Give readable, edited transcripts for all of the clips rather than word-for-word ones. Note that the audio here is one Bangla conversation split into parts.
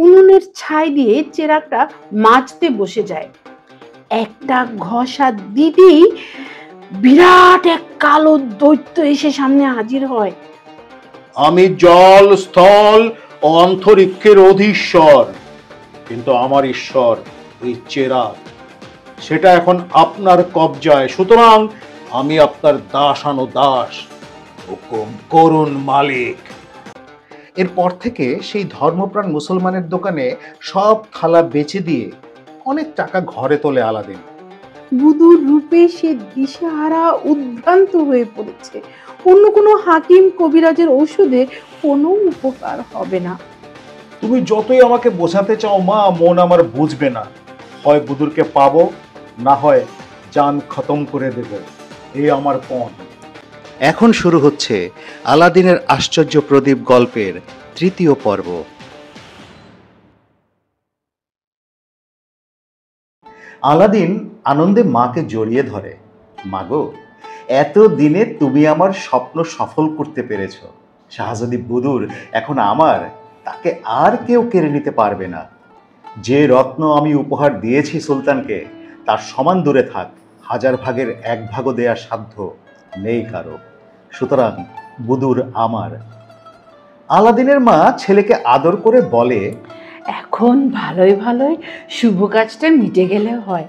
উনুনের ছাই দিয়ে চেরাগটা মাজতে বসে যায়। একটা ঘষা দিতেই বিরাট এক কালো দৈত্য এসে সামনে হাজির হয়। আমি জল, স্থল ও অন্তরিক্ষের অধীশ্বর, কিন্তু আমার ঈশ্বর এই চেরাগ, সেটা এখন আপনার কবজায়। সুতরাং আমি আপনার দাস, হুকুম করুন মালিক। এরপর থেকে সেই ধর্মপ্রাণ মুসলমানের দোকানে সব থালা বেচে দিয়ে অনেক টাকা ঘরে তোলে আলাদিন। বুধুর রূপে সে দিশেহারা উদ্ভ্রান্ত হয়ে পড়েছে। অন্য কোনো হাকিম কবিরাজের ওষুধে কোনো উপকার হবে না। তুমি যতই আমাকে বোঝাতে চাও মা, মন আমার বুঝবে না। হয় বুধুরকে পাবো, না হয় জান খতম করে দেব। এই আমার পণ। এখন শুরু হচ্ছে আলাদিনের আশ্চর্য প্রদীপ গল্পের ৩য় পর্ব। আলাদিন আনন্দে মাকে জড়িয়ে ধরে। মাগো, এত দিনে তুমি আমার স্বপ্ন সফল করতে পেরেছ। শাহজাদি বুদুর এখন আমার, তাকে আর কেউ কেড়ে নিতে পারবে না। যে রত্ন আমি উপহার দিয়েছি সুলতানকে, তার সমান দূরে থাক 1000 ভাগের 1 ভাগও দেওয়ার সাধ্য নেই কারো। সুতরাং বুদুর আমার। আলাদিনের মা ছেলেকে আদর করে বলে, এখন ভালোই ভালোই শুভ কাজটা মিটে গেলে হয়।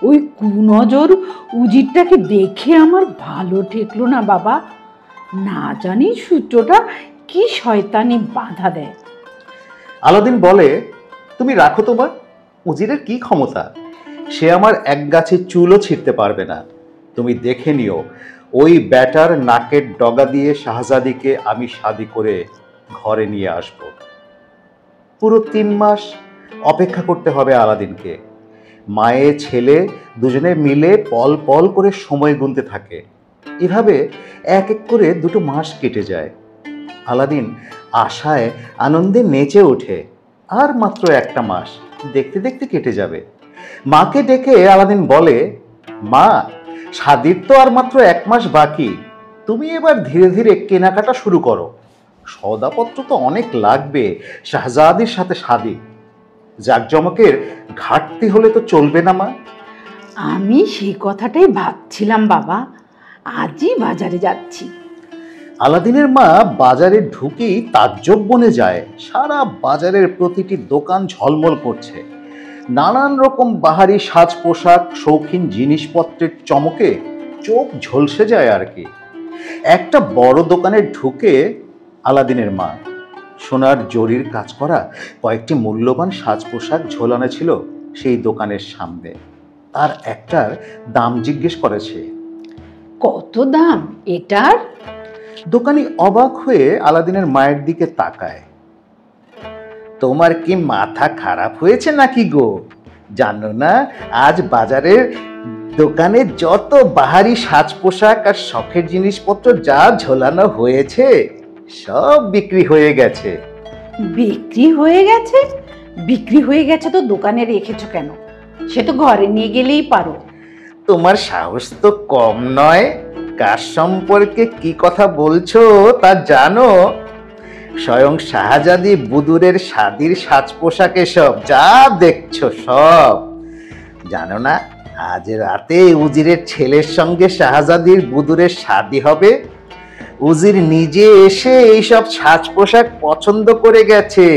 ওই কুনজর উজিরটাকে দেখে আমার ভালো ঠেকলো না বাবা। না জানি সূত্রটা কি শয়তানি বাধা দেয়। আলাদিন বলে, তুমি রাখো তো মা, উজিরের কি ক্ষমতা? সে আমার এক গাছে চুলও ছিঁড়তে পারবে না। তুমি দেখে নিও, ওই ব্যাটার নাকের ডগা দিয়ে শাহজাদিকে আমি শাদি করে ঘরে নিয়ে আসব। পুরো 3 মাস অপেক্ষা করতে হবে আলাদিনকে। মায়ে ছেলে দুজনে মিলে পল পল করে সময় গুনতে থাকে। এভাবে এক এক করে 2 মাস কেটে যায়। আলাদিন আশায় আনন্দে নেচে ওঠে। আর মাত্র 1 মাস, দেখতে দেখতে কেটে যাবে। মাকে ডেকে আলাদিন বলে, মা, শাদির তো আর মাত্র 1 মাস বাকি। তুমি এবার ধীরে ধীরে কেনাকাটা শুরু করো। সওদাপত্র তো অনেক লাগবে শাহজাদির সাথে শাদি। জাকজমকের ঘাটতি হলে তো চলবে না মা। আমি সেই কথাটাই ভাবছিলাম বাবা, আজই বাজারে যাচ্ছি। আলাদিনের মা বাজারে ঢুকেই তাজ্জব বনে যায়। সারা বাজারের প্রতিটি দোকান ঝলমল করছে। নানান রকম বাহারি সাজ পোশাক, শৌখিন জিনিসপত্রের চমকে চোখ ঝলসে যায় আর কি। একটা বড় দোকানে ঢুকে আলাদিনের মা সোনার জরির কাজ করা কয়েকটি মূল্যবান সাজ পোশাক ঝোলানো ছিল সেই দোকানের সামনে। তার একটার দাম জিজ্ঞেস করেছে। কত দাম এটার? দোকানি অবাক হয়ে আলাদিনের মায়ের দিকে তাকায়। তোমার কি মাথা খারাপ হয়েছে নাকি গো? জানো না আজ বাজারের দোকানে যত বাহারি সাজ পোশাক আর শখের জিনিসপত্র যা ঝোলানো হয়েছে সব বিক্রি হয়ে গেছে। বিক্রি হয়ে গেছে? বিক্রি হয়ে গেছে তো দোকানে রেখেছো কেন? সে তো ঘরে নিয়ে গেলেই পারো। তোমার সাহস তো কম নয়। কার সম্পর্কে কি কথা বলছো তা জানো? স্বয়ং শাহজাদি বুদুরের শাদির সাজ পোশাক এসব যা দেখছো সব। জানো না আজ রাতে উজিরের ছেলের সঙ্গে শাহজাদির বুদুরের শাদি হবে। উজির নিজে এসে এইসব সাজ পোশাক পছন্দ করে গেছে।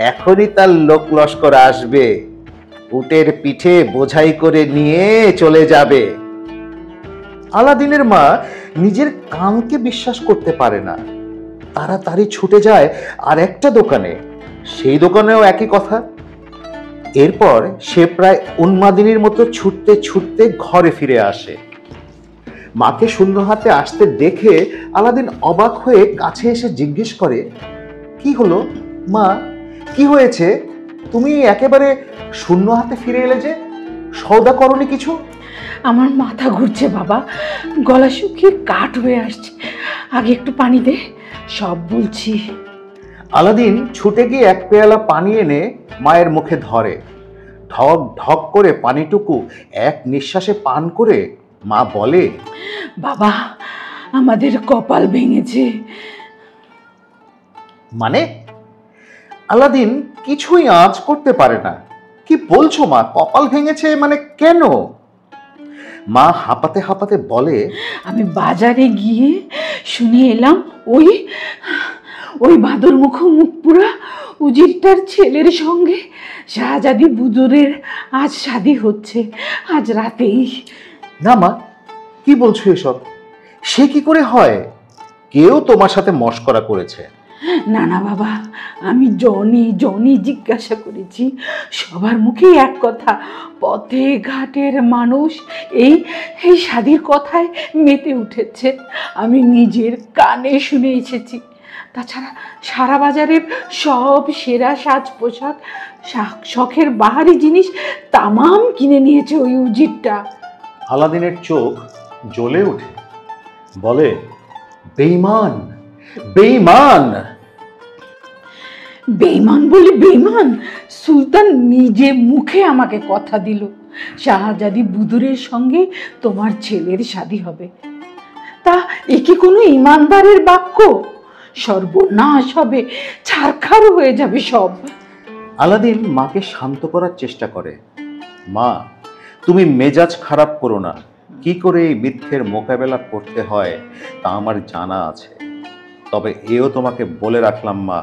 এখনই তার লোক লস্কর আসবে, উটের পিঠে বোঝাই করে নিয়ে চলে যাবে। আলাদিনের মা নিজের কানকে বিশ্বাস করতে পারে না। তাড়াতাড়ি ছুটে যায় আর একটা দোকানে। সেই দোকানেও একই কথা। এরপর সে প্রায় উন্মাদিনীর মতো ছুটতে ছুটতে ঘরে ফিরে আসে। মাকে শূন্য হাতে আসতে দেখে আলাদিন অবাক হয়ে কাছে এসে জিজ্ঞেস করে, কি হলো মা, কি হয়েছে? তুমি একেবারে শূন্য হাতে ফিরে এলে যে, সওদা করনি কিছু? আমার মাথা ঘুরছে বাবা, গলা শুকিয়ে কাঠ হয়ে আসছে। আগে একটু পানি দে, সব বলছি। আলাদিন ছুটে গিয়ে 1 পেয়ালা পানি এনে মায়ের মুখে ধরে। ঢক ঢক করে পানিটুকু এক নিঃশ্বাসে পান করে মা বলে, বাবা, আমাদের কপাল ভেঙেছে। মানে? আলাদিন কিছুই আঁচ করতে পারে না। কি বলছো মা, কপাল ভেঙেছে মানে কেন? মা হাঁপাতে হাঁপাতে বলে, আমি বাজারে গিয়ে শুনে এলাম ওই ওই বাদর মুখ মুখপুরা উজিরটার ছেলের সঙ্গে শাহজাদি বুদুরের আজ শাদী হচ্ছে, আজ রাতেই। না মা, কি বলছো এসব? সে কি করে হয়? কেউ তোমার সাথে মশকরা করেছে? না না বাবা, আমি জনি জনি জিজ্ঞাসা করেছি, সবার মুখেই এক কথা, পথে ঘাটের মানুষ এই এই শাদীর কথায় মেতে উঠেছে। আমি নিজের কানে শুনে এসেছি। তাছাড়া সারা বাজারের সব সেরা সাজ পোশাক, শখের বাহারি জিনিস তামাম কিনে নিয়েছে ওই উজিরটা। আলাদিনের চোখ জ্বলে ওঠে, বলে, বেঈমান, বেঈমান। বেঈমান বলে বেঈমান? সুলতান নিজে মুখে আমাকে কথা দিল, শাহজাদি বুদুরের সঙ্গে তোমার ছেলের শাদী হবে। তা এ কি কোনো ইমানদারের বাক্য? সর্বনাশ হবে, ছারখার হয়ে যাবে সব। আলাদিন মাকে শান্ত করার চেষ্টা করে। মা, তুমি মেজাজ খারাপ করো না। কি করে এই মিথ্যের মোকাবেলা করতে হয় তা আমার জানা আছে। তবে এও তোমাকে বলে রাখলাম মা,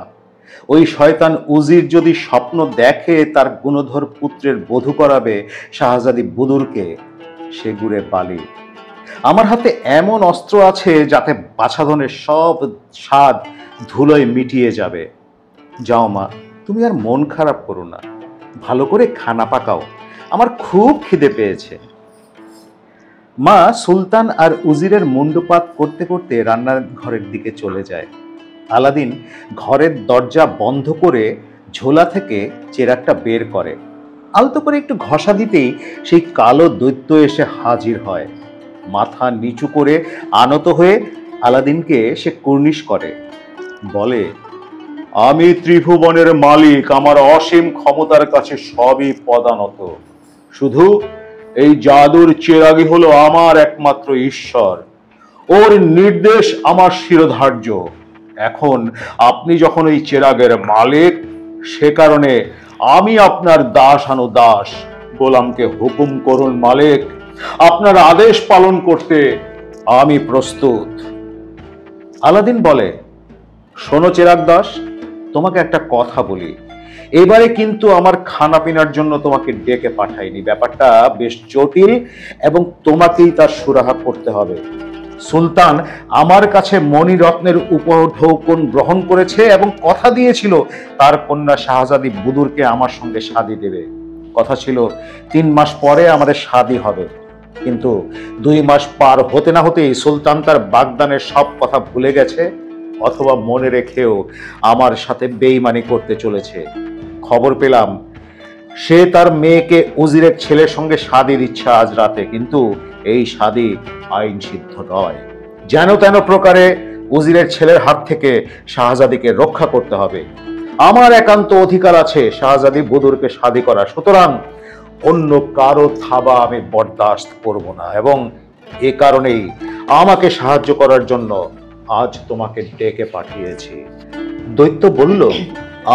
ওই শয়তান উজির যদি স্বপ্ন দেখে তার গুণধর পুত্রের বধূ করাবে শাহজাদি বুদুরকে, সে গুড়ে বালি। আমার হাতে এমন অস্ত্র আছে যাতে বাছাধনের সব স্বাদ ধুলোয় মিটিয়ে যাবে। যাও মা, তুমি আর মন খারাপ করো না, ভালো করে খানা পাকাও, আমার খুব খিদে পেয়েছে। মা সুলতান আর উজিরের মুন্ডুপাত করতে করতে রান্নার ঘরের দিকে চলে যায়। আলাদিন ঘরের দরজা বন্ধ করে ঝোলা থেকে চেরাকটা বের করে। আলতো করে একটু ঘষা দিতেই সেই কালো দৈত্য এসে হাজির হয়। মাথা নিচু করে আনত হয়ে আলাদিনকে সে কুর্নিশ করে, বলে, আমি ত্রিভুবনের মালিক, আমার অসীম ক্ষমতার কাছে সবই পদানত। শুধু এই জাদুর চেরাগই হলো আমার একমাত্র ঈশ্বর, ওর নির্দেশ আমার শিরোধার্য। এখন আপনি যখন এই চেরাগের মালিক, সে কারণে আমি আপনার দাস। গোলামকে হুকুম করুন মালিক, আপনার আদেশ পালন করতে আমি প্রস্তুত। আলাদিন বলে, শোনো চেরাগ দাস, তোমাকে একটা কথা বলি। এবারে কিন্তু আমার খানা পিনার জন্য তোমাকে ডেকে পাঠাইনি। ব্যাপারটা বেশ জটিল এবং তোমাকেই তার সুরাহা করতে হবে। সুলতান আমার কাছে মণিরত্নের উপঢৌকন গ্রহণ করেছে এবং কথা দিয়েছিল তার কন্যা শাহজাদি বুদুরকে আমার সঙ্গে শাদী দেবে। কথা ছিল 3 মাস পরে আমাদের শাদী হবে, কিন্তু 2 মাস পার হতে না হতেই সুলতান তার বাগদানের সব কথা ভুলে গেছে, অথবা মনে রেখেও আমার সাথে বেইমানি করতে চলেছে। খবর পেলাম সে তার মেয়েকে উজিরের ছেলের সঙ্গে শাদী দিচ্ছে আজ রাতে, কিন্তু এই শাদী আইন সিদ্ধ নয়। যেন তেন প্রকারে উজিরের ছেলের হাত থেকে শাহজাদিকে রক্ষা করতে হবে। আমার একান্ত অধিকার আছে শাহজাদি বুদুরকে শাদী করা, সুতরাং অন্য কারো থাবা আমি বরদাস্ত করব না, এবং এ কারণেই আমাকে সাহায্য করার জন্য আজ তোমাকে ডেকে পাঠিয়েছি। দৈত্য বলল,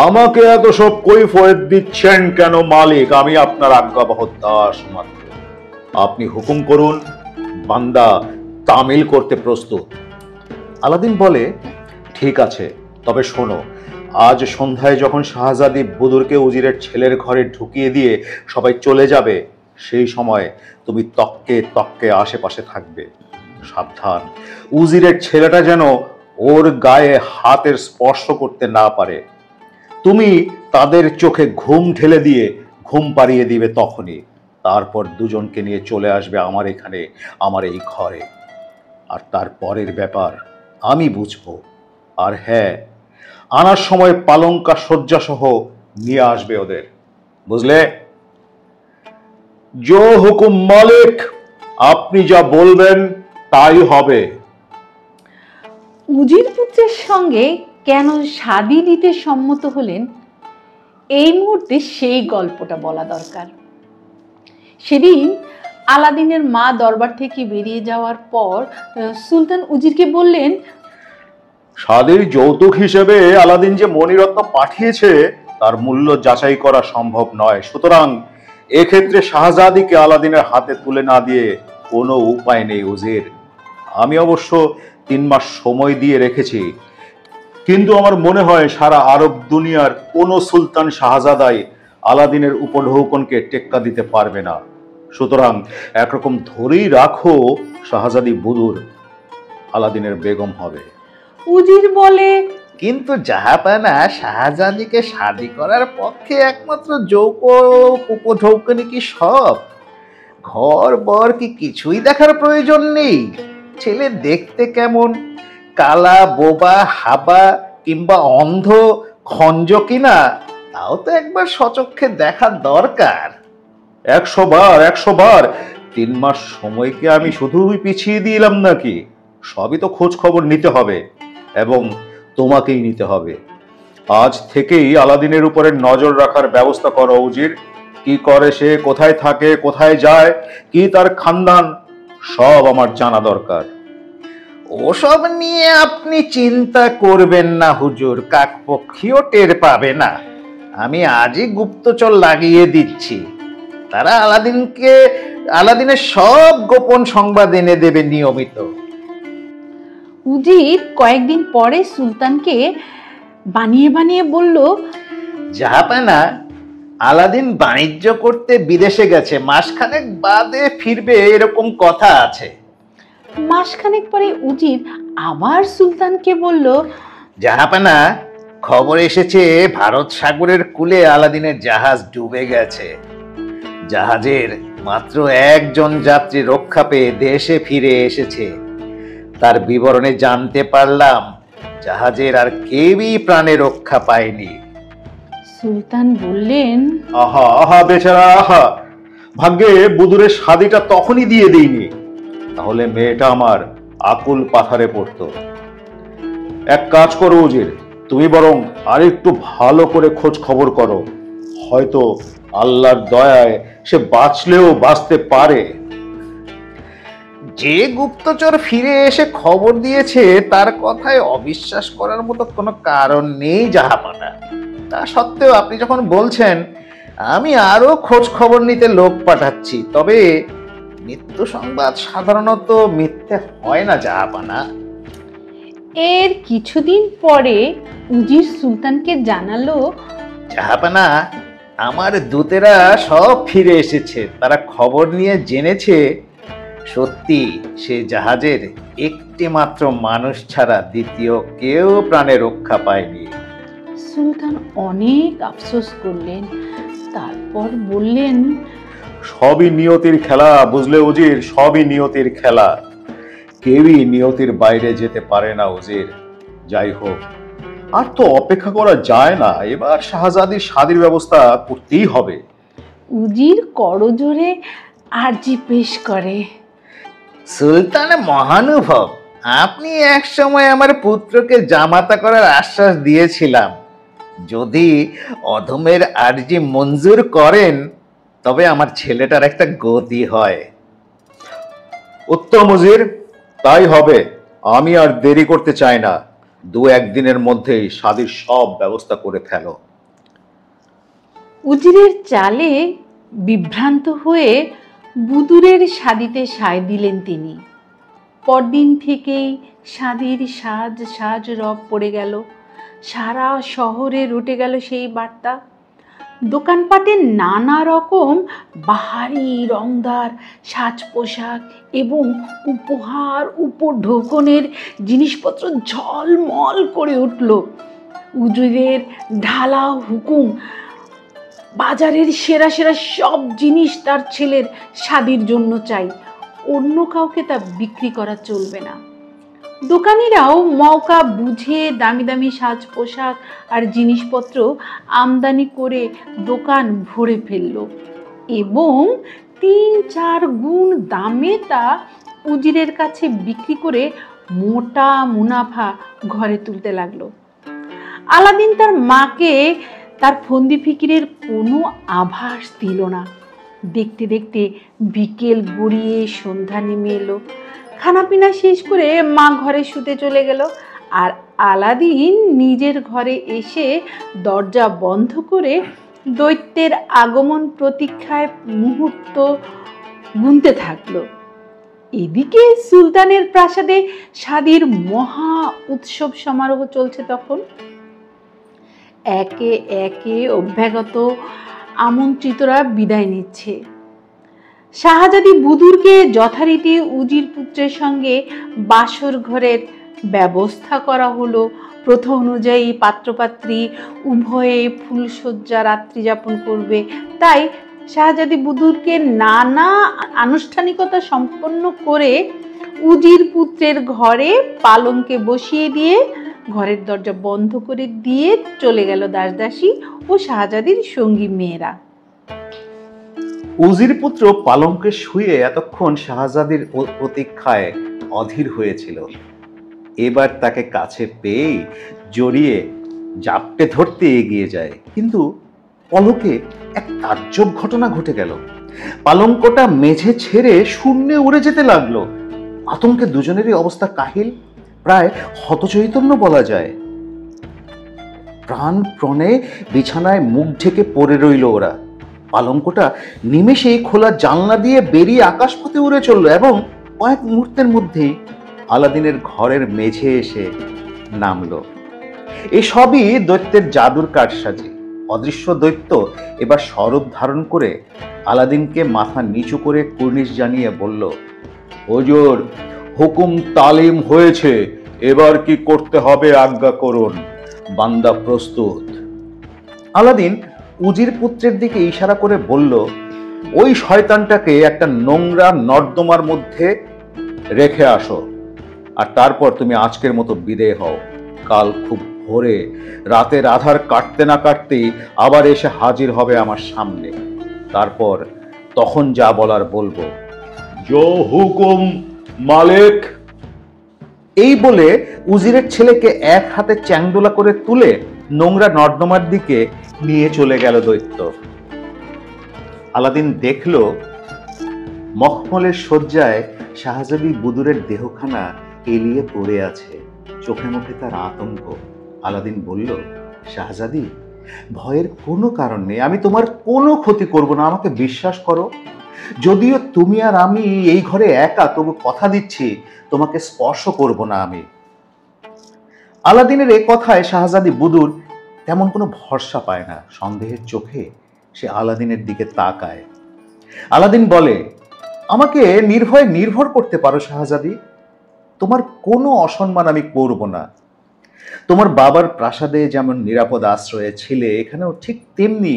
আমাকে এত সব কৈফিয়ত দিচ্ছেন কেন মালিক? আমি আপনার আজ্ঞাবহ দাস মাত্র। আপনি হুকুম করুন, বান্দা তামিল করতে প্রস্তুত। আলাদিন বলে, ঠিক আছে, তবে শোনো, আজ সন্ধ্যায় যখন শাহজাদি বুদুরকে উজিরের ছেলের ঘরে ঢুকিয়ে দিয়ে সবাই চলে যাবে, সেই সময় তুমি তককে তককে আশেপাশে থাকবে। সাবধান, উজিরের ছেলেটা যেন ওর গায়ে হাতের স্পর্শ করতে না পারে। তুমি তাদের চোখে ঘুম ঢেলে দিয়ে ঘুম পাড়িয়ে দিবে তখনই। তারপর দুজনকে নিয়ে চলে আসবে আমার এখানে, আমার এই ঘরে। আর তারপরের ব্যাপার আমি বুঝবো। আর হ্যাঁ, আনার সময় পালঙ্কা শয্যা সহ নিয়ে আসবে ওদের, বুঝলে? জো হুকুম মালিক, আপনি যা বলবেন তাই হবে। উজির পুত্রের সঙ্গে কেন শাদী দিতে সম্মত হলেন, এই মুহূর্তে সেই গল্পটা বলা দরকার। সেদিন আলাদিনের মা দরবার থেকে বেরিয়ে যাওয়ার পর সুলতান উজিরকে বললেন, স্বাদের যৌতুক হিসেবে আলাদিন যে মণিরত্ন পাঠিয়েছে তার মূল্য যাচাই করা সম্ভব নয়, সুতরাং এক্ষেত্রে শাহজাদিকে আলাদিনের হাতে তুলে না দিয়ে কোনো উপায় নেই উজির। আমি অবশ্য 3 মাস সময় দিয়ে রেখেছি, কিন্তু আমার মনে হয় সারা আরব দুনিয়ার কোনো সুলতান শাহজাদাই আলাদিনের উপঢৌকনকে টেক্কা দিতে পারবে না। সুতরাং একরকম ধরেই রাখো শাহজাদি বুদুর আলাদিনের বেগম হবে। উজির বলে, কিন্তু জাহাপানা শাহজাদিকে শাদি করার পক্ষে একমাত্র যৌতুক উপঢৌকনি কি সব? ঘর বর কি কিছুই দেখার প্রয়োজন নেই? ছেলে দেখতে কেমন, কালা, বোবা, হাবা কিংবা অন্ধ, খঞ্জ কিনা, তাও তো একবার সচক্ষে দেখা দরকার। 100 বার 100 বার 3 মাস সময়কে আমি শুধুই পিছিয়ে দিলাম নাকি? সবই তো খোঁজ খবর নিতে হবে এবং তোমাকেই নিতে হবে। আজ থেকেই আলাদিনের উপরে নজর রাখার ব্যবস্থা করো উজির। কি করে সে, কোথায় থাকে, কোথায় যায়, কি তার খানদান, সব আমার জানা দরকার। ওসব নিয়ে আপনি চিন্তা করবেন না হুজুর, কাকপক্ষীও টের পাবে না। আমি আজই গুপ্তচর লাগিয়ে দিচ্ছি, তারা আলাদিনের সব গোপন সংবাদ এনে দেবে নিয়মিত। উজির কয়েকদিন পরে সুলতানকে বানিয়ে বানিয়ে বলল, জাহাপানা, আলাদিন বাণিজ্য করতে বিদেশে গেছে, মাসখানেক বাদে ফিরবে এরকম কথা আছে। মাসখানেক পরে উজির আবার সুলতানকে বলল, জাহাপানা, খবর এসেছে ভারত সাগরের কূলে আলাদিনের জাহাজ ডুবে গেছে। জাহাজের মাত্র একজন যাত্রী রক্ষা পেয়ে দেশে ফিরে এসেছে। তার বিবরণে জানতে পারলাম জাহাজের আর কেউই প্রাণে রক্ষা পায়নি। সুলতান বললেন, আহা আহা বেচারা, আহা, ভাগ্যে বুদুরের শাদিটা তখনই দিয়ে দিইনি, তাহলে মেয়েটা আমার আকুল পাথারে পড়তো। এক কাজ করো উজির, তুমি বরং আরেকটু ভালো করে খোঁজ খবর করো, হয়তো আল্লাহর দয়ায় সে বাঁচলেও বাঁচতে পারে। যে গুপ্তচর ফিরে এসে খবর দিয়েছে তার কথায় অবিশ্বাস করার মতো কোনো কারণ নেই জাহাপানা। তা সত্ত্বেও আপনি যখন বলছেন, আমি আরো খোঁজ খবর নিতে লোক পাঠাচ্ছি। তবে মৃত্যু সংবাদ সাধারণত মিথ্যে হয় না জাহাপানা। এর কিছুদিন পরে উজির সুলতানকে জানালো, জাহাপানা, আমার দূতেরা সব ফিরে এসেছে। তারা খবর নিয়ে জেনেছে সত্যি সে জাহাজের একটি মাত্র মানুষ ছাড়া দ্বিতীয় কেউ প্রাণে রক্ষা পায়নি। সুলতান অনেক আফসোস করলেন, তারপর বললেন, সবই নিয়তির খেলা, বুঝলে উজির, সবই নিয়তির খেলা। কেউই নিয়তির বাইরে যেতে পারে না উজির। যাই হোক, আর তো অপেক্ষা করা যায় না, এবার শাহজাদির শাদির ব্যবস্থা করতেই হবে। উজির করজোড়ে আর্জি পেশ করে, সুলতান মহানুভব, আপনি এক সময় আমার পুত্রকে জামাতা করার আশ্বাস দিয়েছিলাম। যদি অধমের আর্জি মঞ্জুর করেন তবে আমার ছেলেটার একটা গতি হয়। উত্তম উজির, তাই হবে। আমি আর দেরি করতে চাই না, 2-1 দিনের মধ্যেই শাদির সব ব্যবস্থা করে ফেলো। উজিরের চালে বিভ্রান্ত হয়ে বুদুরের শাদিতে সায় দিলেন তিনি। পরদিন থেকেই শাদির সাজ সাজ রব পড়ে গেল। সারা শহরে রটে গেল সেই বার্তা। দোকানপাটে নানা রকম বাহারি রংদার সাজ পোশাক এবং উপহার উপঢৌকনের জিনিসপত্র ঝলমল করে উঠল। উজিরের ঢালা হুকুম, বাজারের সেরা সেরা সব জিনিস তার ছেলের শাদির জন্য চাই, অন্য কাউকে তা বিক্রি করা চলবে না। দোকানিরাও মৌকা বুঝে দামি দামি সাজ পোশাক আর জিনিসপত্র আমদানি করে দোকান ভরে ফেলল এবং 3-4 গুণ দামে তা উজিরের কাছে বিক্রি করে মোটা মুনাফা ঘরে তুলতে লাগলো। আলাদিন তার মাকে তার ফন্দি ফিকিরের কোনো আভাস দিল না। দেখতে দেখতে বিকেল গড়িয়ে সন্ধ্যা নেমে এলো। খানাপিনা শেষ করে মা ঘরে শুতে চলে গেল। আর আলাদিন নিজের ঘরে এসে দরজা বন্ধ করে দৈত্যের আগমন প্রতীক্ষায় মুহূর্ত গুনতে থাকলো। এদিকে সুলতানের প্রাসাদে শাদীর মহা উৎসব সমারোহ চলছে। তখন একে একে অভ্যাগত আমন্ত্রিতরা বিদায় নিচ্ছে। শাহজাদি বুদুরকে যথারীতি উজির পুত্রের সঙ্গে বাসর ঘরের ব্যবস্থা করা হলো। প্রথা অনুযায়ী পাত্রপাত্রী উভয়ে ফুলশয্যা রাত্রি যাপন করবে। তাই শাহজাদি বুদুরকে নানা আনুষ্ঠানিকতা সম্পন্ন করে উজির পুত্রের ঘরে পালঙ্কে বসিয়ে দিয়ে ঘরের দরজা বন্ধ করে দিয়ে চলে গেল দাসদাসী ও শাহজাদির সঙ্গী মেয়েরা। উজির পুত্র পালঙ্কে শুয়ে এতক্ষণ শাহজাদির প্রতীক্ষায় অধীর হয়েছিল। এবার তাকে কাছে পেয়ে জড়িয়ে জাপটে ধরতে এগিয়ে যায়, কিন্তু পলকে এক তাজ্জব ঘটনা ঘটে গেল। পালঙ্কটা মেঝে ছেড়ে শূন্যে উড়ে যেতে লাগলো। আতঙ্কে দুজনেরই অবস্থা কাহিল, প্রায় হতচৈতন্য বলা যায়। প্রাণপণে বিছানায় মুখ ঢেকে পড়ে রইল ওরা। পালঙ্কটা নিমেষেই খোলা জানলা দিয়ে বেরিয়ে আকাশপথে উড়ে চলল এবং কয়েক মুহূর্তের মধ্যেই আলাদিনের ঘরের মেঝে এসে নামলো। এসবই দৈত্যের জাদুর কারসাজি। অদৃশ্য দৈত্য এবার স্বরূপ ধারণ করে আলাদিনকে মাথা নিচু করে কুর্নিশ জানিয়ে বলল, হুজুর, হুকুম তালিম হয়েছে, এবার কি করতে হবে আজ্ঞা করুন, বান্দা প্রস্তুত। আলাদিন উজির পুত্রের দিকে ইশারা করে বলল, ওই শয়তানটাকে একটা নোংরা নর্দমার মধ্যে রেখে আসো, আর তারপর তুমি আজকের মতো বিদেয় হও। কাল খুব ভোরে রাতের আধার কাটতে না কাটতেই আবার এসে হাজির হবে আমার সামনে। তারপর তখন যা বলার বলবো। জো হুকুম মালিক। এই বলে উজিরের ছেলেকে এক হাতে চ্যাংদোলা করে তুলে নোংরা নর্দমার দিকে নিয়ে চলে গেল দৈত্য। আলাদিন দেখল মখমলের শয্যায় শাহজাদি বুদুরের দেহখানা এলিয়ে পড়ে আছে। চোখে মুখে তার আতঙ্ক। আলাদিন বলল, শাহজাদি, ভয়ের কোনো কারণ নেই, আমি তোমার কোনো ক্ষতি করব না, আমাকে বিশ্বাস করো। যদিও তুমি আর আমি এই ঘরে একা, তবু কথা দিচ্ছি তোমাকে স্পর্শ করব না আমি। আলাদিনের এ কথায় শাহজাদি বুদুর তেমন কোনো ভরসা পায় না। সন্দেহের চোখে সে আলাদিনের দিকে তাকায়। আলাদিন বলে, আমাকে নির্ভয়ে নির্ভর করতে পারো শাহজাদি, তোমার কোনো অসম্মান আমি করব না। তোমার বাবার প্রাসাদে যেমন নিরাপদ আশ্রয়ে ছিলে, এখানেও ঠিক তেমনি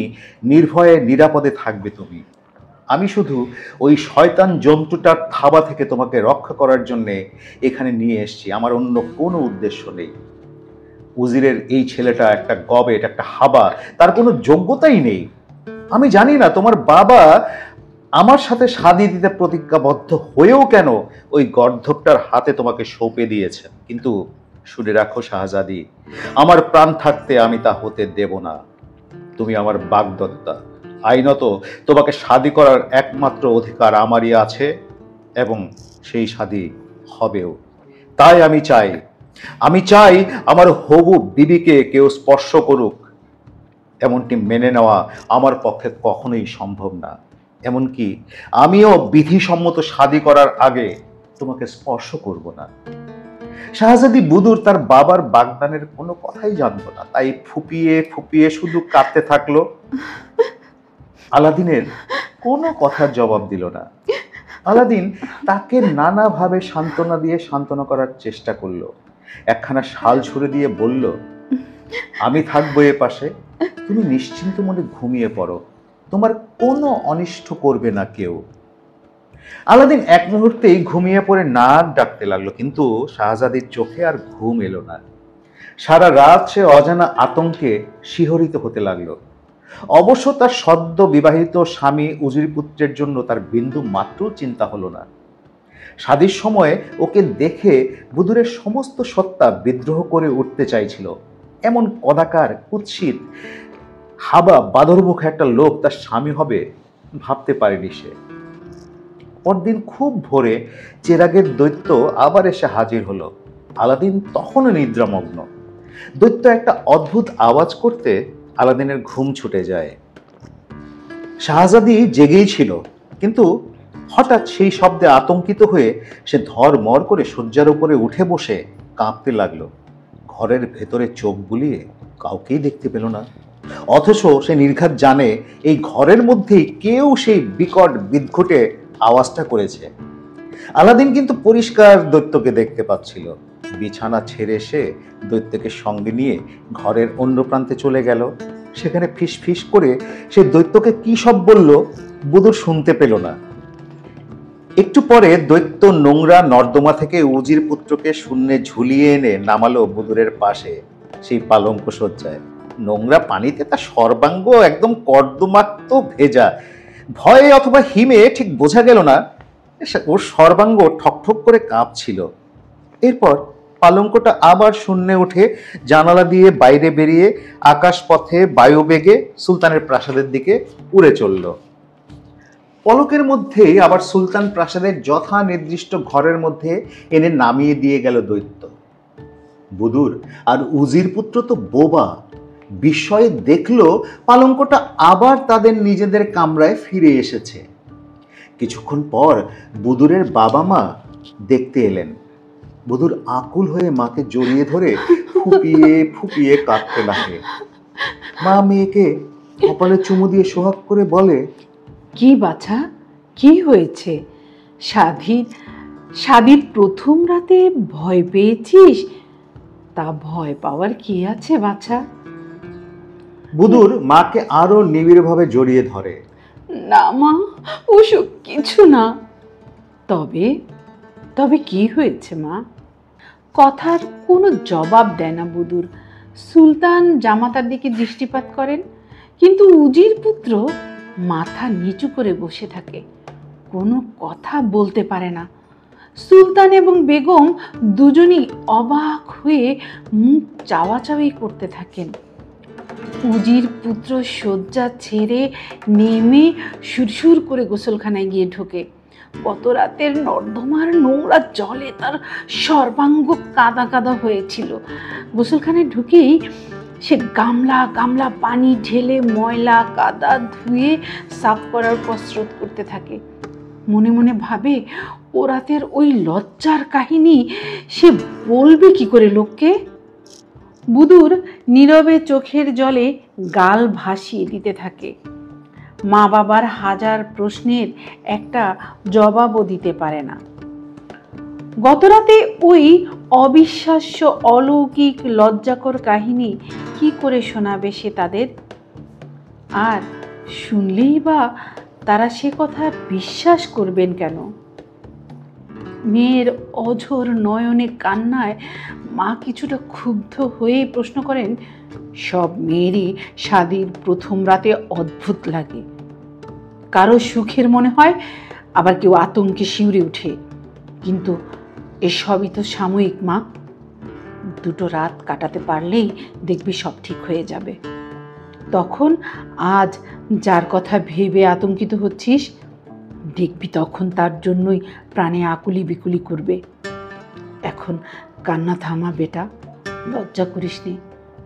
নির্ভয়ে নিরাপদে থাকবে তুমি। আমি শুধু ওই শয়তান জন্তুটার থাবা থেকে তোমাকে রক্ষা করার জন্যে এখানে নিয়ে এসেছি, আমার অন্য কোনো উদ্দেশ্য নেই। উজিরের এই ছেলেটা একটা গবেট, একটা হাবা, তার কোনো যোগ্যতাই নেই। আমি জানি না তোমার বাবা আমার সাথে শাদী দিতে প্রতিজ্ঞাবদ্ধ হয়েও কেন ওই গর্ধবটার হাতে তোমাকে সঁপে দিয়েছেন, কিন্তু শুনে রাখো শাহজাদি, আমার প্রাণ থাকতে আমি তা হতে দেব না। তুমি আমার বাগদত্তা, আইনত তোমাকে শাদী করার একমাত্র অধিকার আমারই আছে এবং সেই শাদী হবেও। তাই আমি চাই আমার হবু বিবিকে কেউ স্পর্শ করুক, এমনটি মেনে নেওয়া আমার পক্ষে কখনোই সম্ভব না। এমনকি আমিও বিধিসম্মত শাদী করার আগে তোমাকে স্পর্শ করব না। শাহজাদি বুদুর তার বাবার বাগদানের কোনো কথাই জানতো না, তাই ফুপিয়ে ফুপিয়ে শুধু কাঁদতে থাকলো। আলাদিনের কোনো কথার জবাব দিল না। আলাদিন তাকে নানাভাবে সান্ত্বনা দিয়ে সান্ত্বনা করার চেষ্টা করলো। একখানা শাল ছুঁড়ে দিয়ে বলল, আমি থাকবো এ পাশে, তুমি নিশ্চিন্ত মনে ঘুমিয়ে পড়ো, তোমার কোনো অনিষ্ট করবে না কেউ। আলাদিন এক মুহূর্তেই ঘুমিয়ে পড়ে নাক ডাকতে লাগলো, কিন্তু শাহজাদির চোখে আর ঘুম এলো না। সারা রাত সে অজানা আতঙ্কে শিহরিত হতে লাগলো। অবশ্য তার সদ্য বিবাহিত স্বামী উজির পুত্রের জন্য তার বিন্দু মাত্র চিন্তা হলো না। শাদীর সময় ওকে দেখে বুদুরের সমস্ত সত্তা বিদ্রোহ করে উঠতে চাইছিল। এমন কদাকার, কুৎসিত, হাবা, বাদরমুখ একটা লোক তার স্বামী হবে ভাবতে পারেনি সে। পরদিন খুব ভোরে চেরাগের দৈত্য আবার এসে হাজির হলো। আলাদিন তখনও নিদ্রামগ্ন। দৈত্য একটা অদ্ভুত আওয়াজ করতে আলাদিনের ঘুম ছুটে যায়। শাহজাদি জেগেই ছিল, কিন্তু হঠাৎ সেই শব্দে আতঙ্কিত হয়ে সে ধড়মড় করে শয্যার উপরে উঠে বসে কাঁপতে লাগলো। ঘরের ভেতরে চোখ বুলিয়ে কাউকেই দেখতে পেল না, অথচ সে নির্ঘাত জানে এই ঘরের মধ্যেই কেউ সেই বিকট বিদঘুটে আওয়াজটা করেছে। আলাদিন কিন্তু পরিষ্কার দৈত্যকে দেখতে পাচ্ছিল। বিছানা ছেড়ে সে দৈত্যকে সঙ্গে নিয়ে ঘরের অন্য প্রান্তে চলে গেল। সেখানে ফিস ফিস করে সে দৈত্যকে কি সব বলল বুদুর শুনতে পেল না। একটু পরে দৈত্য নোংরা নর্দমা থেকে উজির পুত্রকে শূন্যে ঝুলিয়ে এনে নামালো বুদুরের পাশে, সেই পালঙ্ক শয্যায়। নোংরা পানিতে তার সর্বাঙ্গ একদম কর্দমাক্ত ভেজা। ভয়ে অথবা হিমে ঠিক বোঝা গেল না, ওর সর্বাঙ্গ ঠকঠক করে কাঁপছিল। এরপর পালঙ্কটা আবার শূন্যে উঠে জানালা দিয়ে বাইরে বেরিয়ে আকাশ পথে বায়ুবেগে সুলতানের প্রাসাদের দিকে উড়ে চলল। পলকের মধ্যেই আবার সুলতান প্রাসাদের যথা নির্দিষ্ট ঘরের মধ্যে এনে নামিয়ে দিয়ে গেল দৈত্য। বুদুর আর উজির পুত্র তো বোবা, বিস্ময়ে দেখল পালঙ্কটা আবার তাদের নিজেদের কামরায় ফিরে এসেছে। কিছুক্ষণ পর বুদুরের বাবা মা দেখতে এলেন। বুদুর আকুল হয়ে মাকে জড়িয়ে ধরে ফুপিয়ে ফুপিয়ে কাঁদতে লাগে। মা মেয়েকে কপালে চুমু দিয়ে সোহাগ করে বলে, কি বাছা, কি হয়েছে? শাদির প্রথম রাতে ভয় পেয়েছিস? তা ভয় পাওয়ার কি আছে বাছা? বুদুর মাকে আরো নিবিড়ভাবে জড়িয়ে ধরে। না মা, ওসব কিছু না। তবে তবে কি হয়েছে মা? কথার কোনো জবাব দেয় না বুদুর। সুলতান জামাতার দিকে দৃষ্টিপাত করেন, কিন্তু উজির পুত্র মাথা নিচু করে বসে থাকে, কোনো কথা বলতে পারে না। সুলতান এবং বেগম দুজনই অবাক হয়ে মুখ চাওয়াচাওয়ি করতে থাকেন। উজির পুত্র শয্যা ছেড়ে নেমে সুরসুর করে গোসলখানায় গিয়ে ঢোকে। গত রাতের নর্দমার নোংরা জলে তার সর্বাঙ্গ কাদা কাদা হয়েছিল। গোসলখানায় ঢুকেই সে গামলা গামলা পানি ঢেলে ময়লা কাদা ধুয়ে সাফ করার কসরত করতে থাকে। মনে মনে ভাবে, ও রাতের ওই লজ্জার কাহিনী সে বলবে কি করে লোককে? বুদুর নীরবে চোখের জলে গাল ভাসিয়ে দিতে থাকে। মা বাবার হাজার প্রশ্নের একটা জবাবও দিতে পারে না। গতরাতে ওই অবিশ্বাস্য অলৌকিক লজ্জাকর কাহিনী কি করে শোনাবে সে তাদের? আর শুনলেই বা তারা সে কথা বিশ্বাস করবেন কেন? মেয়ের অঝোর নয়নে কান্নায় মা কিছুটা ক্ষুব্ধ হয়ে প্রশ্ন করেন, সব মেয়েরই শাদির প্রথম রাতে অদ্ভুত লাগে। কারো সুখের মনে হয়, আবার কেউ আতঙ্কে শিউরে ওঠে। কিন্তু এসবই তো সাময়িক মা। দুটো রাত কাটাতে পারলেই দেখবি সব ঠিক হয়ে যাবে। তখন আজ যার কথা ভেবে আতঙ্কিত হচ্ছিস, দেখবি তখন তার জন্যই প্রাণে আকুলি বিকুলি করবে। এখন কান্না থামা বেটা, লজ্জা করিস নি।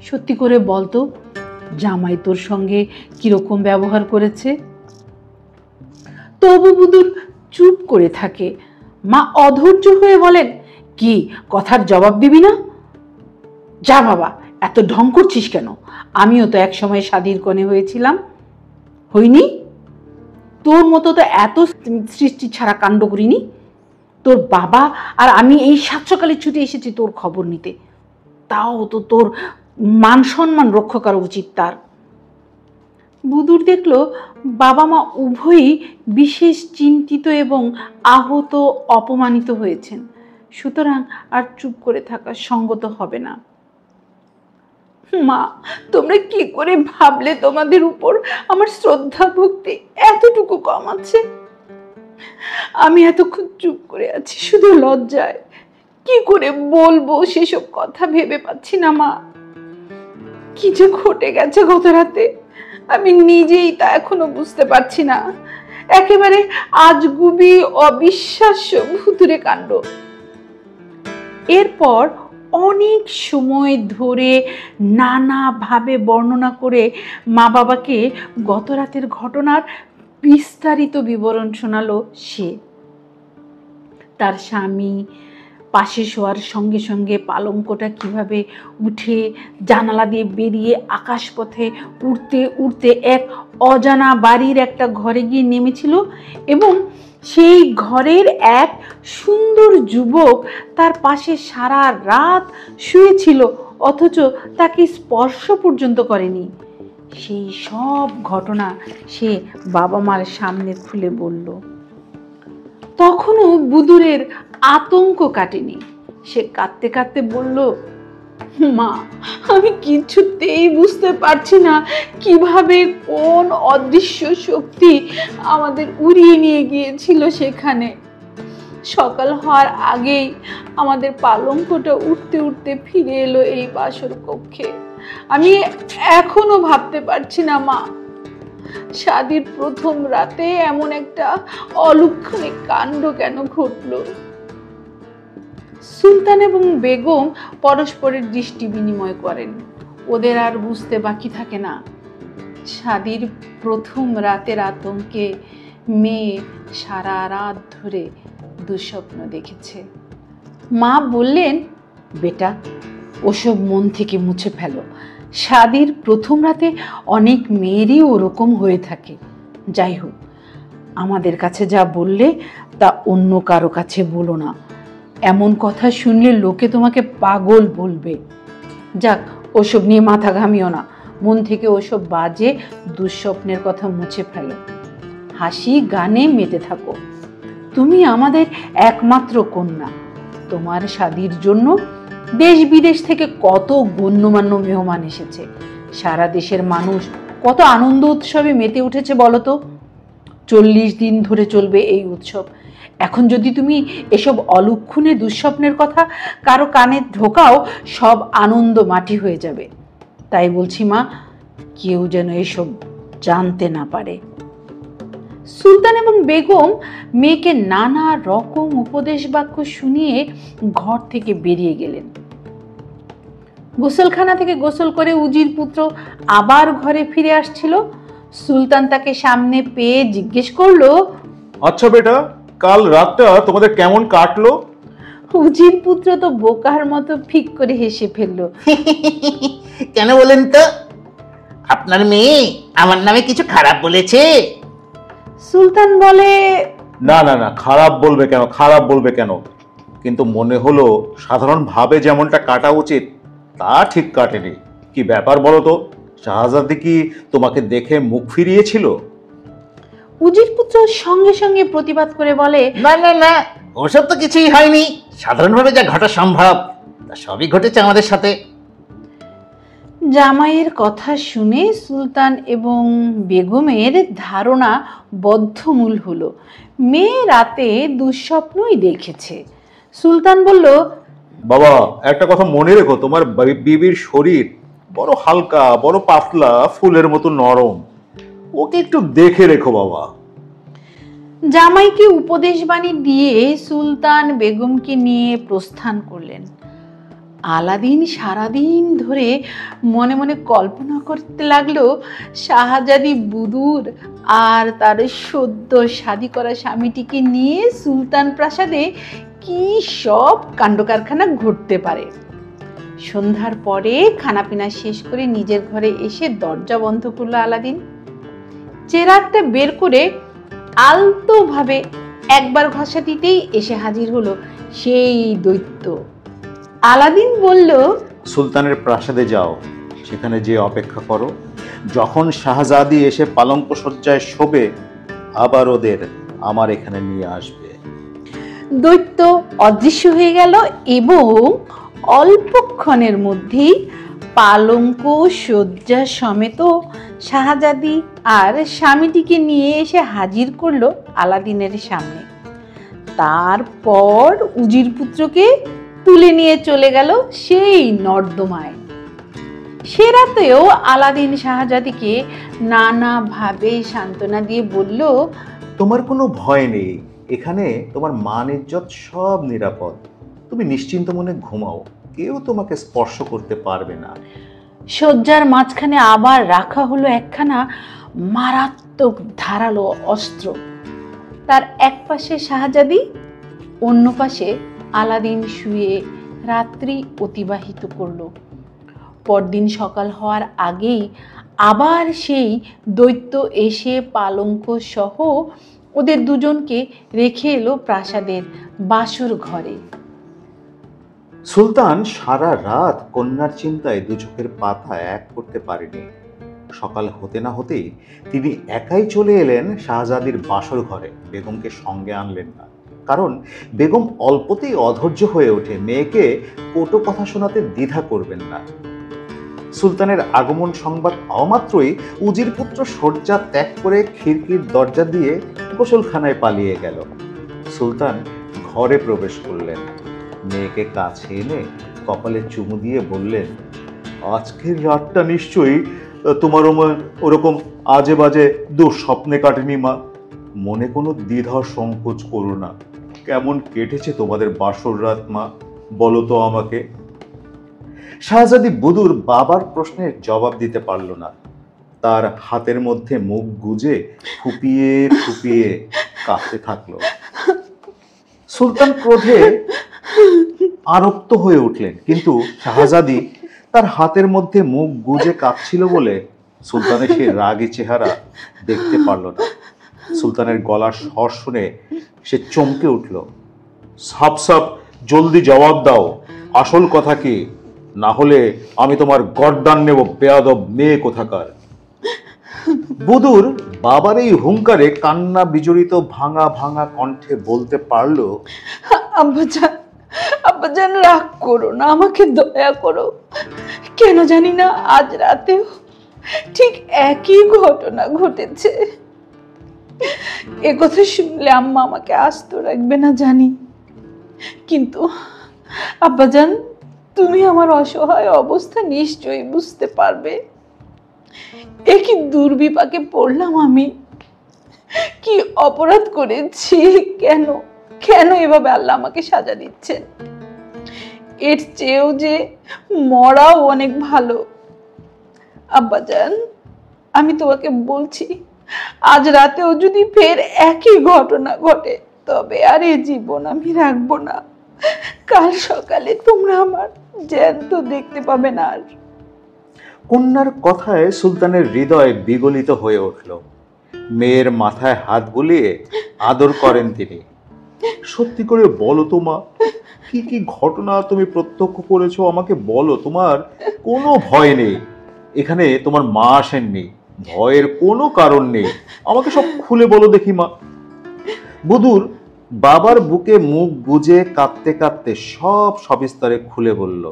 সত্যি করে বলতো, জামাই তোর সঙ্গে কিরকম ব্যবহার করেছে? তবু বুদুর চুপ করে থাকে। মা অধৈর্য হয়ে বলেন, কি কথার জবাব দিবি না? যা বাবা, এত ঢং করছিস কেন? আমিও তো এক সময় শাদির কনে হয়েছিলাম, হইনি? তোর মতো তো এত সৃষ্টি ছাড়া কাণ্ড করিনি। তোর বাবা আর আমি এই 7 সকালে ছুটে এসেছি তোর খবর নিতে, তাও তো তোর মান সম্মান রক্ষা করা উচিত তার। বুদুর দেখলো বাবা মা উভয়ই বিশেষ চিন্তিত এবং আহত অপমানিত হয়েছেন, সুতরাং আর চুপ করে থাকা সঙ্গত হবে না। মা, তোমরা কি করে ভাবলে তোমাদের উপর আমার শ্রদ্ধা ভক্তি এতটুকু কম আছে? আমি এতক্ষণ চুপ করে আছি শুধু লজ্জায়। কি করে বলবো সেসব কথা ভেবে পাচ্ছি না মা। কি যে ঘটে গেছে গত রাতে, আমি নিজেই তা এখনো বুঝতে পারছি না। একেবারে আজগুবি অবিশ্বাস্য ভুতুরে কাণ্ড। এরপর অনেক সময় ধরে নানাভাবে বর্ণনা করে মা বাবাকে গত রাতের ঘটনার বিস্তারিত বিবরণ শোনালো সে। তার স্বামী পাশে শোয়ার সঙ্গে সঙ্গে পালঙ্কটা কিভাবে উঠে জানালা দিয়ে বেরিয়ে আকাশপথে উড়তে উড়তে এক অজানা বাড়ির একটা ঘরে গিয়ে নেমেছিল এবং সেই ঘরের এক সুন্দর যুবক তার পাশে সারা রাত শুয়েছিল, অথচ তাকে স্পর্শ পর্যন্ত করেনি। সেই সব ঘটনা সে বাবা মার সামনে খুলে বলল। তখনও বুদুরের আতঙ্ক কাটেনি। সে কাঁদতে কাঁদতে বলল, মা, আমি কিছুতেই বুঝতে পারছি না কিভাবে কোন অদৃশ্য শক্তি আমাদের উড়িয়ে নিয়ে গিয়েছিল সেখানে। সকাল হওয়ার আগেই আমাদের পালঙ্কটা উঠতে উঠতে ফিরে এলো এই বাসর কক্ষে। আমি এখনো ভাবতে পারছি না মা, শাদীর প্রথম রাতে এমন একটা অলক্ষণিক কাণ্ড কেন ঘটলো। সুলতান এবং বেগম পরস্পরের দৃষ্টি বিনিময় করেন। ওদের আর বুঝতে বাকি থাকে না, শাদীর প্রথম রাতের আতঙ্কে মেয়ে সারা রাত ধরে দুঃস্বপ্ন দেখেছে। মা বললেন, বেটা, ওসব মন থেকে মুছে ফেলো। শাদীর প্রথম রাতে অনেক মেয়েরই ওরকম হয়ে থাকে। যাই হোক, আমাদের কাছে যা বললে তা অন্য কারো কাছে বলো না। এমন কথা শুনলে লোকে তোমাকে পাগল বলবে। যাক, ওসব নিয়ে মাথা ঘামিও না। মন থেকে ওসব বাজে দুঃস্বপ্নের কথা মুছে ফেলো। হাসি গানে মেতে থাকো। তুমি আমাদের একমাত্র কন্যা। তোমার শাদীর জন্য দেশ বিদেশ থেকে কত গণ্যমান্য মেহমান এসেছে। সারা দেশের মানুষ কত আনন্দ উৎসবে মেতে উঠেছে বলো তো। 40 দিন ধরে চলবে এই উৎসব। এখন যদি তুমি এসব অলক্ষণে দুঃস্বপ্নের কথা কারো কানে ঢোকাও, সব আনন্দ মাটি হয়ে যাবে। তাই বলছি মা, কেউ যেন এসব জানতে না পারে। সুলতান এবং বেগম মেয়েকে নানা রকম উপদেশ বাক্য শুনিয়ে ঘর থেকে বেরিয়ে গেলেন। গোসলখানা থেকে গোসল করে উজির পুত্র আবার ঘরে ফিরে আসছিল। সুলতান তাকে সামনে পেয়ে জিজ্ঞেস করলো, আচ্ছা বেটা, কাল রাতটা তোমাদের কেমন কাটলো? উজির পুত্র তো বোকার মতো ফিক করে হেসে ফেললো। কেন বলেন তো, আপনার মেয়ে আমার নামে কিছু খারাপ বলেছে? সুলতান বলে, না না না, খারাপ বলবে কেন, খারাপ বলবে কেন? কিন্তু মনে হলো সাধারণভাবে যেমনটা কাটা উচিত তা ঠিক কাটেনি। কি ব্যাপার বলো তো? শাহজাদি কি তোমাকে দেখে মুখ ফিরিয়েছিল? উজির পুত্র সঙ্গে সঙ্গে প্রতিবাদ করে বলে, না না না, ওসব তো কিছুই হয়নি। সাধারণভাবে যা ঘটা সম্ভব তা সবই ঘটেছে আমাদের সাথে। জামাইয়ের কথা শুনে সুলতান এবং বেগমের ধারণা বদ্ধমূল হলো। মেয়ে রাতে দুঃস্বপ্নই দেখেছে। সুলতান বলল, বাবা, একটা কথা মনে রেখো, তোমার বিবির শরীর বড় হালকা, বড় পাতলা, ফুলের মতো নরম। ওকে একটু দেখে রেখো বাবা। জামাইকে উপদেশ বাণী দিয়ে সুলতান বেগমকে নিয়ে প্রস্থান করলেন। আলাদিন সারাদিন ধরে মনে মনে কল্পনা করতে লাগলো, শাহজাদি বুদুর আর তার সদ্য শাদী করা স্বামীটিকে নিয়ে সুলতান প্রাসাদে কি সব কাণ্ডকারখানা ঘটতে পারে। সন্ধ্যার পরে খানাপিনা শেষ করে নিজের ঘরে এসে দরজা বন্ধ করলো আলাদিন। চেরাগটা বের করে আলতোভাবে একবার ঘষা দিতেই এসে হাজির হলো সেই দৈত্য। আলাদিন বলল, সুলতানের প্রাসাদে যাও, সেখানে যে অপেক্ষা করো। যখন শাহজাদি এসে পালঙ্ক সজ্জায় শোবে, আবার ওদের আমার এখানে নিয়ে আসবে। দৈত্য অদৃশ্য হয়ে গেল এবং অল্পক্ষণের মধ্যেই পালঙ্ক শয্যা সমেত শাহজাদি আর স্বামীটিকে নিয়ে এসে হাজির করলো আলাদিনের সামনে। তারপর উজির পুত্রকে তুলে নিয়ে চলে গেল সেই নর্দমায়। সে রাতেও আলাদিন শাহজাদিকে নানাভাবে সান্ত্বনা দিয়ে বলল, তোমার কোনো ভয় নেই, এখানে তোমার মান ইজ্জত সব নিরাপদ। তুমি নিশ্চিন্ত মনে ঘুমাও। কেউ তোমাকে স্পর্শ করতে পারবে না। শয্যার মাঝখানে আবার রাখা হলো একখানা মারাত্মক ধারালো অস্ত্র। তার এক পাশে শাহজাদি, অন্য পাশে আলাদিন শুয়ে রাত্রি অতিবাহিত করল। পরদিন সকাল হওয়ার আগেই আবার সেই দৈত্য এসে পালঙ্ক সহ ওদের দুজনকে রেখে এলো প্রাসাদের বাসর ঘরে। সুলতান সারা রাত কন্যার চিন্তায় দু চোখের পাতা এক করতে পারেনি। সকাল হতে না হতেই তিনি একাই চলে এলেন শাহজাদির বাসর ঘরে। বেগমকে সঙ্গে আনলেন না, কারণ বেগম অল্পতেই অধৈর্য হয়ে ওঠে, মেয়েকে কটু কথা শোনাতে দ্বিধা করবেন না। সুলতানের আগমন সংবাদ পাওয়া মাত্রই উজির পুত্র শয্যা ত্যাগ করে খিড়কির দরজা দিয়ে গোসলখানায় পালিয়ে গেল। সুলতান ঘরে প্রবেশ করলেন, মেয়েকে কাছে এনে কপালে চুমু দিয়ে বললেন, আজকের রাতটা নিশ্চয়ই তোমার ওরকম আজে বাজে দুঃস্বপ্নে কাটেনি মা। মনে কোনো দ্বিধা সংকোচ করো না। কেমন কেটেছে তোমাদের বাসর রাত মা, বলো তো আমাকে। শাহজাদি বুদুর বাবার প্রশ্নের জবাব দিতে পারল না। তার হাতের মধ্যে মুখ গুজে ফুপিয়ে ফুপিয়ে কাঁদতে থাকলো। সুলতান ক্রোধে আরক্ত হয়ে উঠলেন, কিন্তু শাহজাদি তার হাতের মধ্যে মুখ গুজে কাঁদছিল বলে সুলতানের সেই রাগী চেহারা দেখতে পারল না। সুলতানের গলার স্বর শুনে সে চমকে উঠল। সাপ সাপ জলদি জবাব দাও, আসল কথা কি, না হলে আমি তোমার গর্দান নেব, বেয়াদব মেয়ে কোথাকার। বুদুর বাবার এই হুঙ্কারে কান্না বিজড়িত ভাঙা ভাঙা কণ্ঠে বলতে পারল, আব্বাজান, আব্বাজান রাগ করো না, আমাকে দয়া করো। কেন জানি না আজ রাতেও ঠিক একই ঘটনা ঘটেছে। এ কথা শুনলে আম্মা আমাকে আস্ত রাখবে না জানি, কিন্তু আব্বাজান তুমি আমার অসহায় অবস্থা নিশ্চয়ই বুঝতে পারবে। এ কি দুর্বিপাকে পড়লাম আমি, কি অপরাধ করেছি, কেন কেন এভাবে আল্লাহ আমাকে সাজা দিচ্ছেন। এর চেয়েও যে মরাও অনেক ভালো। আব্বাজান আমি তোমাকে বলছি, আজ রাতেও যদি ফের একই ঘটনা ঘটে তবে আর এ জীবন আমি রাখবো না। কাল সকালে তোমরা আমার জ্যান্ত দেখতে পাবে না আর। কন্যার কথায় সুলতানের হৃদয় বিগলিত হয়ে উঠল। মেয়ের মাথায় হাত বুলিয়ে আদর করেন তিনি। সত্যি করে বলো তো মা, কি কি ঘটনা তুমি প্রত্যক্ষ করেছো আমাকে বলো। তোমার কোনো ভয় নেই, এখানে তোমার মা আসেননি, ভয়ের কোনো কারণ নেই, আমাকে সব খুলে বলো দেখি মা। বুদুর বাবার বুকে মুখ গুজে কাঁদতে কাঁদতে সব সবিস্তারে খুলে বলল।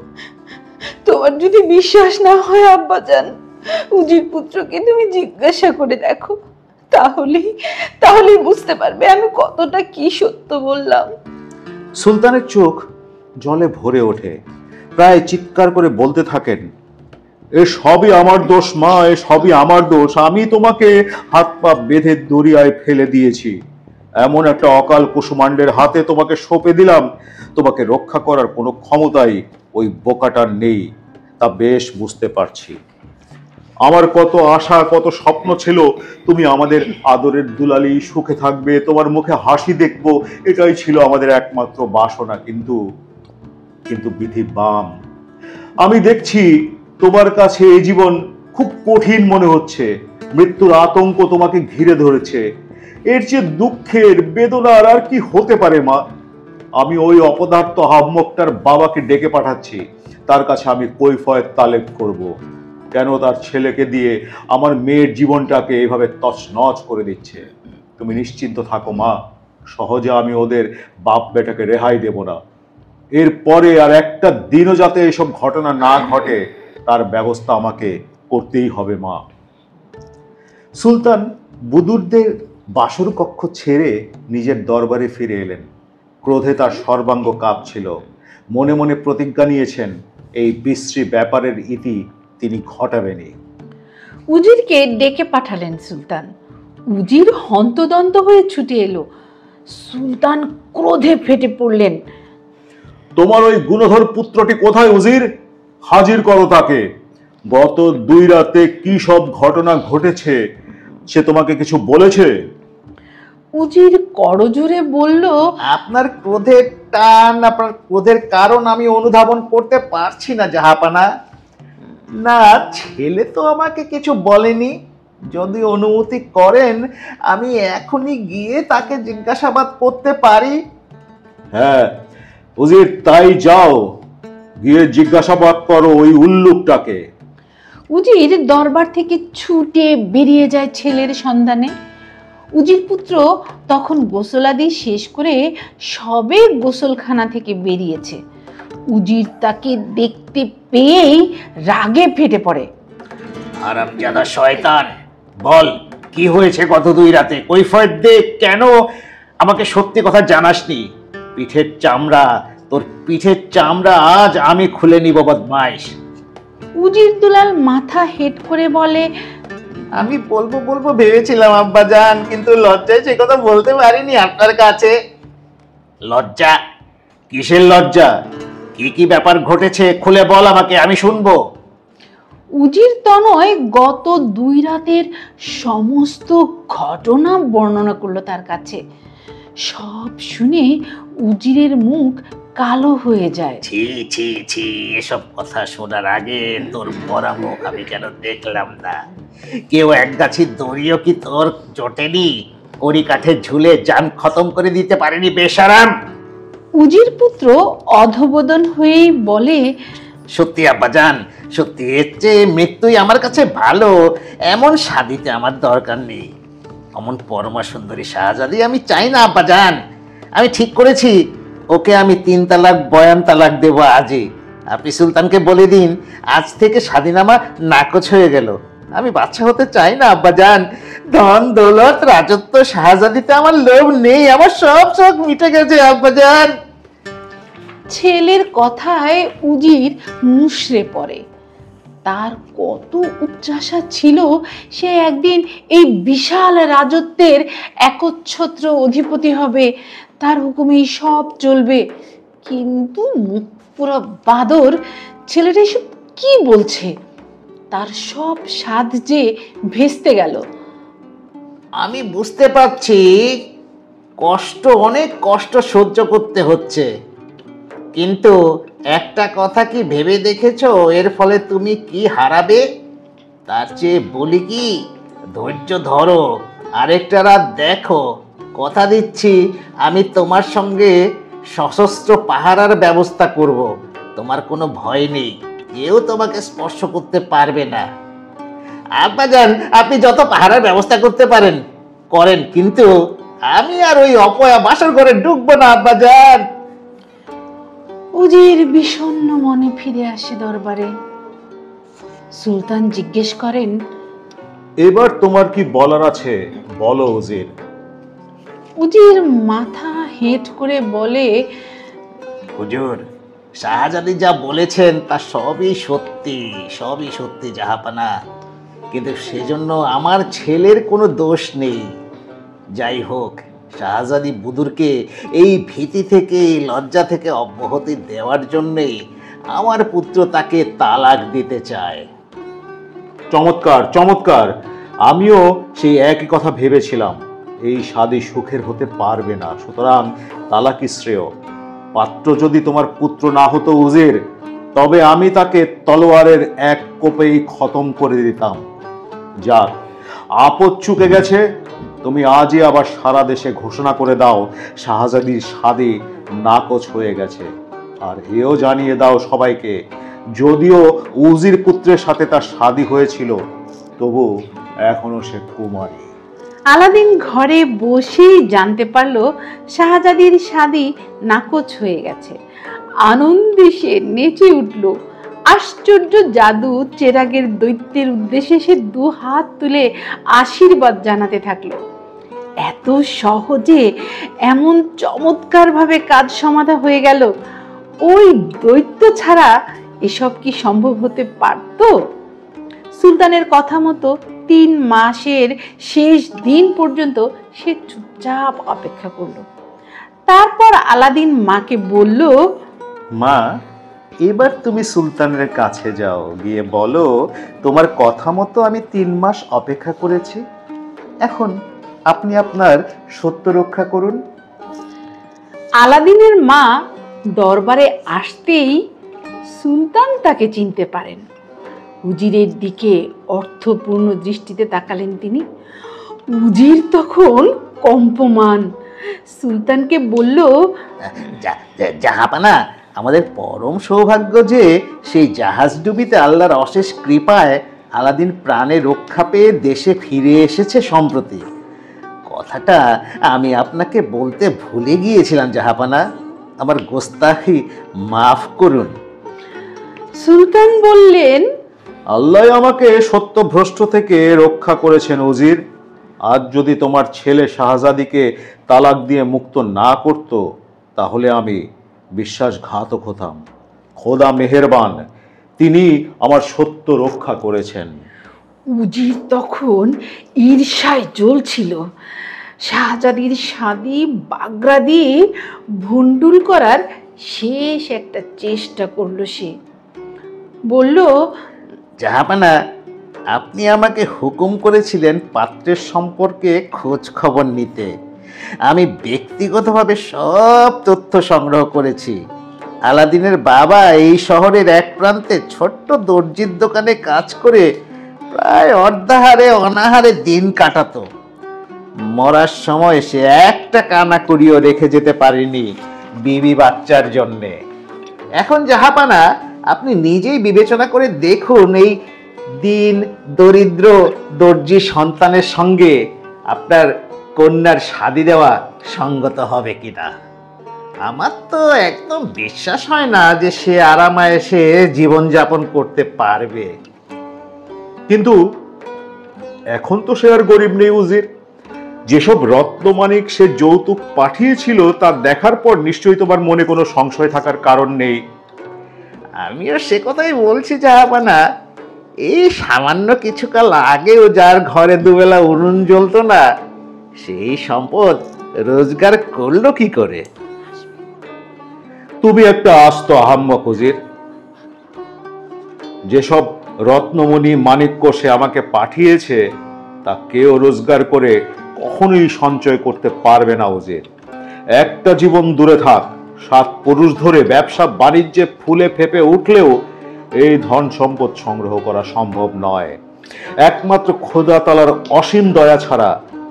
তোমার যদি বিশ্বাস না হয় আব্বাজান, উজির পুত্রকে তুমি জিজ্ঞাসা করে দেখো, তাহলেই বুঝতে পারবে আমি কতটা কি সত্য বললাম। সুলতানের চোখ জলে ভরে ওঠে, প্রায় চিৎকার করে বলতে থাকেন, এ সবই আমার দোষ মা, এ সবই আমার দোষ। আমি তোমাকে হাত পা বেঁধে দরিয়ায় ফেলে দিয়েছি, এমন একটা অকাল কুসুমান্ডের হাতে তোমাকে সঁপে দিলাম। তোমাকে রক্ষা করার কোনো ক্ষমতাই ওই বোকাটার নেই, তা বেশ বুঝতে পারছি। আমার কত আশা, কত স্বপ্ন ছিল তুমি আমাদের আদরের দুলালি, সুখে থাকবে, তোমার মুখে হাসি দেখবো, এটাই ছিল আমাদের একমাত্র বাসনা। কিন্তু বিধি বাম। আমি দেখছি তোমার কাছে এই জীবন খুব কঠিন মনে হচ্ছে, মৃত্যুর আতঙ্ক তোমাকে ঘিরে ধরেছে। এর চেয়ে দুঃখের, বেদনার আর কি হতে পারে মা। আমি ওই অপদার্থ হাম্মকটার বাবাকে ডেকে পাঠাচ্ছি, তার কাছে আমি কৈফিয়ত তালেব করব। কেন তার ছেলেকে দিয়ে আমার মেয়ের জীবনটাকে এইভাবে তছনছ করে দিচ্ছে। তুমি নিশ্চিন্ত থাকো মা, সহজে আমি ওদের বাপ বেটাকে রেহাই দেব না। এরপরে আর একটা দিনও যাতে এসব ঘটনা না ঘটে তার ব্যবস্থা আমাকে করতেই হবে মা। সুলতান বুদুরদের বাসর কক্ষ ছেড়ে নিজের দরবারে ফিরে এলেন। ক্রোধে তার সর্বাঙ্গ কাঁপছিল। মনে মনে প্রতিজ্ঞা নিয়েছেন এই বিশ্রী ব্যাপারের ইতি তিনি ঘটাবেনি। উজিরকে ডেকে পাঠালেন সুলতান। উজির হন্তদন্ত হয়ে ছুটে এলো। সুলতান ক্রোধে ফেটে পড়লেন। তোমার ওই গুণধর পুত্রটি কোথায় উজির? হাজির করো তাকে। গত 2 রাতে কি সব ঘটনা ঘটেছে সে তোমাকে কিছু বলেছে? উজির করজোরে বলল, আপনার ক্রোধের টান, আপনার ক্রোধের কারণ আমি অনুধাবন করতে পারছি না জাহাপানা। না, ছেলে তো আমাকে কিছু বলেনি। যদি অনুমতি করেন আমি এখনই গিয়ে তাকে জিজ্ঞাসাবাদ করতে পারি। হ্যাঁ উজির, তাই যাও, গিয়ে জিজ্ঞাসাবাদ করো ওই উল্লুকটাকে। উজির দরবার থেকে ছুটে বেরিয়ে যায় ছেলের সন্ধানে। উজির পুত্র তখন গোসলাদি শেষ করে সবে গোসলখানা থেকে বেরিয়েছে। উজির তাকে দেখতে পেয়েই রাগে ফেটে পড়ে। হারামজাদা শয়তান, বল কি হয়েছে গত 2 রাতে? কৈফিয়ত দে, কেন আমাকে সত্যি কথা জানাসনি? পিঠের চামড়া, তোর পিঠের চামড়া আজ আমি খুলে নিব বদমাইশ। উজির দুলাল মাথা হেট করে বলে, আমি বলবো ভেবেছিলাম আব্বাজান, কিন্তু লজ্জায় সে কথা বলতে পারিনি আপনার কাছে। লজ্জা? কিসের লজ্জা? কি ব্যাপার ঘটেছে খুলে বল আমাকে, আমি শুনবো। উজির তনয় গত 2 রাতের সমস্ত ঘটনা বর্ণনা করলো তার কাছে। সব শুনে উজিরের মুখ কালো হয়ে যায়। ছি ছি ছি, এসব কথা শোনার আগে তোর মরা মুখ আমি কেন দেখলাম না? কেউ এক গাছি দড়িও কি তোর জোটেনি? কড়ি কাঠে ঝুলে জান খতম করে দিতে পারেনি বেশারাম? উজির পুত্র অধবোদন হয়েই বলে, সত্যি আব্বাজান, সত্যি, এর চেয়ে মৃত্যুই আমার কাছে ভালো। এমন শাদিতে আমার দরকার নেই। অমন পরমা সুন্দরী শাহজাদি আমি চাই না আব্বাজান। আমি ঠিক করেছি, ওকে আমি 3 তালাক বয়ান তালাক দেব আজই। আপনি সুলতানকে বলে দিন আজ থেকে স্বাধীনামা নাকচ হয়ে গেল। আমি বাচ্চা হতে চাই না আব্বাজান। ধন দৌলত রাজত্ব শাহজাদিতে আমার লোভ নেই, আমার সব শখ মিটে গেছে আব্বাজান। ছেলের কথায় উজির মুষড়ে পড়ে। তার কত উচ্চাশা ছিল সে একদিন এই বিশাল রাজত্বের একচ্ছত্র অধিপতি হবে, তার হুকুমেই সব চলবে। কিন্তু মুখ পুরো বাদর, ছেলেটা এসব কি বলছে? তার সব স্বাদ যে ভেস্তে গেল। আমি বুঝতে পারছি কষ্ট, অনেক কষ্ট সহ্য করতে হচ্ছে, কিন্তু একটা কথা কি ভেবে দেখেছো এর ফলে তুমি কি হারাবে? তার চেয়ে বলি কি, ধৈর্য ধরো, আরেকটা রাত দেখো। কথা দিচ্ছি আমি তোমার সঙ্গে সশস্ত্র পাহারার ব্যবস্থা করব। তোমার কোনো ভয় নেই, কেউ তোমাকে স্পর্শ করতে পারবে না। আব্বাজান, আপনি যত পাহারার ব্যবস্থা করতে পারেন করেন, কিন্তু আমি আর ওই অপয়া বাসর ঘরে ঢুকবো না আব্বাজান। উজির বিষণ্ণ মনে ফিরে আসে দরবারে। সুলতান জিজ্ঞেস করেন, এবার তোমার কি বলার আছে বলো উজির। উজির মাথা হেঁট করে বলে, হুজুর, শাহজাদি যা বলেছেন তা সবই সত্যি, সবই সত্যি জাহাপানা, কিন্তু সেজন্য আমার ছেলের কোনো দোষ নেই। যাই হোক, শাহজাদি বুদুরকে এই ভীতি থেকে, এই লজ্জা থেকে অব্যাহতি দেওয়ার জন্যেই আমার পুত্র তাকে তালাক দিতে চায়। চমৎকার চমৎকার, আমিও সেই একই কথা ভেবেছিলাম। এই শাদী সুখের হতে পারবে না, সুতরাং তালাকি শ্রেয়। পাত্র যদি তোমার পুত্র না হতো উজির, তবে আমি তাকে তলোয়ারের এক কোপেই খতম করে দিতাম। যাক, আপদ চুকে গেছে। তুমি আজই আবার সারা দেশে ঘোষণা করে দাও শাহজাদির শাদী নাকচ হয়ে গেছে। আর এও জানিয়ে দাও সবাইকে, যদিও উজির পুত্রের সাথে তার শাদী হয়েছিল, তবু এখনো সে কুমারী। আলাদিন ঘরে বসেই জানতে পারলো শাহজাদির শাদী নাকচ হয়ে গেছে। আনন্দে সে নেচে উঠল। আশ্চর্য জাদু চেরাগের দৈত্যের উদ্দেশ্যে সে 2 হাত তুলে আশীর্বাদ জানাতে থাকলো। এত সহজে এমন চমৎকারভাবে কাজ সমাধা হয়ে গেল। ওই দৈত্য ছাড়া এসব কি সম্ভব হতে পারত? সুলতানের কথা মতো 3 মাসের শেষ দিন পর্যন্ত সে চুপচাপ অপেক্ষা করল। তারপর আলাদিন মাকে বলল, মা, এবার তুমি সুলতানের কাছে যাও, গিয়ে বলো তোমার কথা মতো আমি 3 মাস অপেক্ষা করেছি, এখন আপনি আপনার সত্য রক্ষা করুন। আলাদিনের মা দরবারে আসতেই সুলতান তাকে চিনতে পারেন। উজিরের দিকে অর্থপূর্ণ দৃষ্টিতে তাকালেন তিনি। উজির তখন কম্পমান। সুলতানকে বলল, জাহাপানা, আমাদের পরম সৌভাগ্য যে সেই জাহাজডুবিতে আল্লাহর অশেষ কৃপায় আলাদিন প্রাণে রক্ষা পেয়ে দেশে ফিরে এসেছে সম্প্রতি। কথাটা আমি আপনাকে বলতে ভুলে গিয়েছিলাম জাহাপানা, আমার গোস্তাখি মাফ করুন। সুলতান বললেন, আল্লাহ আমাকে সত্যভ্রষ্ট থেকে রক্ষা করেছেন উজির। আজ যদি তোমার ছেলে শাহজাদিকে তালাক দিয়ে মুক্ত না করত, তাহলে আমি বিশ্বাসঘাতক হতাম। খোদা মেহেরবান, তিনি আমার সত্য রক্ষা করেছেন। উজির তখন ঈর্ষায় জ্বলছিল। শাহজাদির শাদি বাগড়া দিয়ে ভন্ডুল করার শেষ একটা চেষ্টা করলো সে। বলল, জাহাপানা, আপনি আমাকে হুকুম করেছিলেন পাত্রের সম্পর্কে খোঁজ খবর নিতে। আমি ব্যক্তিগতভাবে সব তথ্য সংগ্রহ করেছি। আলাদিনের বাবা এই শহরের এক প্রান্তে ছোট্ট দর্জির দোকানে কাজ করে প্রায় অর্ধাহারে অনাহারে দিন কাটাতো। মরার সময় সে একটা কানা করিও রেখে যেতে পারেনি বিবি বাচ্চার জন্যে। এখন জাহাপানা, আপনি নিজেই বিবেচনা করে দেখুন, এই দিন দরিদ্র দর্জি সন্তানের সঙ্গে আপনার কন্যার শাদী দেওয়া সঙ্গত হবে কিনা। আমার তো একদম বিশ্বাস হয় না যে সে আরামায়েশে জীবনযাপন করতে পারবে। কিন্তু এখন তো সে আর গরিব নেই উজির। যেসব রত্নমানিক সে যৌতুক পাঠিয়েছিল তা দেখার পর নিশ্চয়ই তোমার মনে কোনো সংশয় থাকার কারণ নেই। আমিও সে কথাই বলছি জাহাপানা, এই সামান্য কিছুকাল আগেও যার ঘরে দুবেলা উনুন জ্বলতো না, সেই সম্পদ রোজগার করলো কি করে? তুমি একটা আস্ত আহাম্মক উজির। যেসব রত্নমণি মাণিক্য সে আমাকে পাঠিয়েছে তা কেউ রোজগার করে কখনোই সঞ্চয় করতে পারবে না উজির। একটা জীবন দূরে থাক, 7 পুরুষ ধরে ব্যবসা বাণিজ্যে ফুলে ফেপে উঠলেও এই ধন সম্পদ সংগ্রহ করা সম্ভব নয়। একমাত্র খোদা তাআলার অসীম দয়া ছাড়া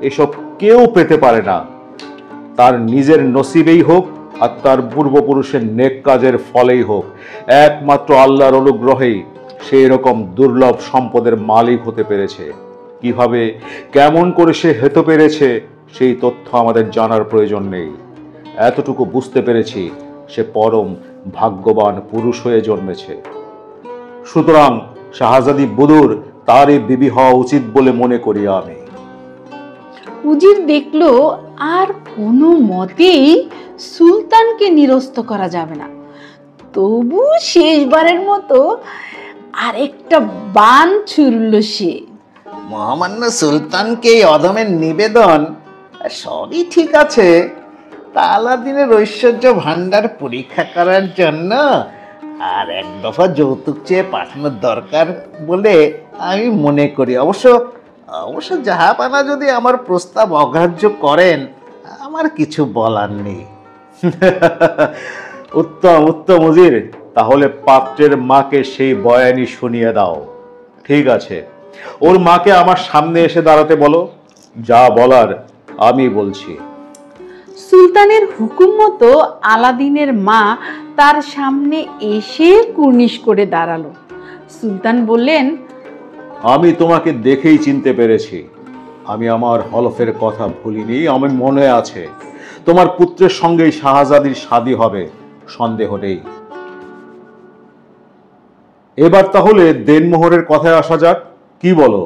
এসব কেউ পেতে পারে না। তার নিজের নসিবেই হোক আর তার পূর্বপুরুষের নেক কাজের ফলেই হোক, একমাত্র আল্লাহর অনুগ্রহেই সেই রকম দুর্লভ সম্পদের মালিক হতে পেরেছে। কিভাবে, কেমন করে সে হতে পেরেছে সেই তথ্য আমাদের জানার প্রয়োজন নেই। এতটুকু বুঝতে পেরেছি সে পরম ভাগ্যবান পুরুষ হয়ে জন্মেছে। সুতরাং শাহজাদি বুদুর তারই বিবি হওয়া উচিত বলে মনে করি আমি। উজির দেখল আর কোনো মতেই সুলতানকে নিরস্ত করা যাবে না। তবু শেষবারের মতো আরেকটা বান ছুড়ল সে। মহামান্য সুলতানকে এই অদমের নিবেদন সবই ঠিক আছে, তা আলাদিনের ঐশ্বর্য ভান্ডার পরীক্ষা করার জন্য আর এক দফা যৌতুক চেয়ে পাঠানোর দরকার বলে আমি মনে করি। অবশ্য জাহাপানা যদি আমার প্রস্তাব অগ্রাহ্য করেন, আমার কিছু বলার নেই। উত্তম উত্তম উজির, তাহলে পাত্রের মাকে সেই বয়ানি শুনিয়ে দাও। ঠিক আছে, ওর মাকে আমার সামনে এসে দাঁড়াতে বলো। যা বলার আমি বলছি। সুলতানের হুকুম মতো আলাদিনের মা তার সামনে এসে কুর্নিশ করে দাঁড়ালো। সুলতান বললেন, আমি তোমাকে দেখেই চিনতে পেরেছি। আমি আমার হলফের কথা ভুলিনি। আমার মনে আছে তোমার পুত্রের সঙ্গেই শাহজাদির শাদী হবে, সন্দেহ নেই। এবার তাহলে দেনমোহরের কথায় আসা যাক। কি বলো?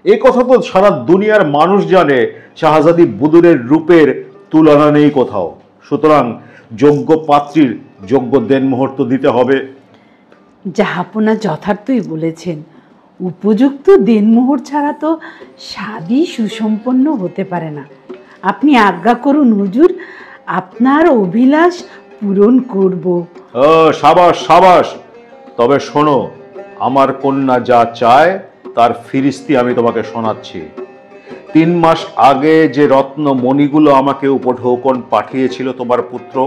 এই কথা তো সারা দুনিয়ার মানুষ জানে, শাহজাদি বুদুরের রূপের তুলনা নেই কোথাও। সুতরাং যোগ্য পাত্রীর যোগ্য দেনমোহর তো দিতে হবে। জাহাপনা যথার্থই বলেছেন। উপযুক্ত দেনমোহর ছাড়া তো শাদী সুসম্পন্ন হতে পারে না। আপনি আজ্ঞা করুন হুজুর, আপনার অভিলাষ পূরণ করব। ও সাবাস সাবাস। তবে শোনো, আমার কন্যা যা চায় তার ফিরিস্তি আমি তোমাকে শোনাচ্ছি। 3 মাস আগে যে রত্ন মণিগুলো আমাকে উপঢৌকন পাঠিয়েছিল তোমার পুত্র,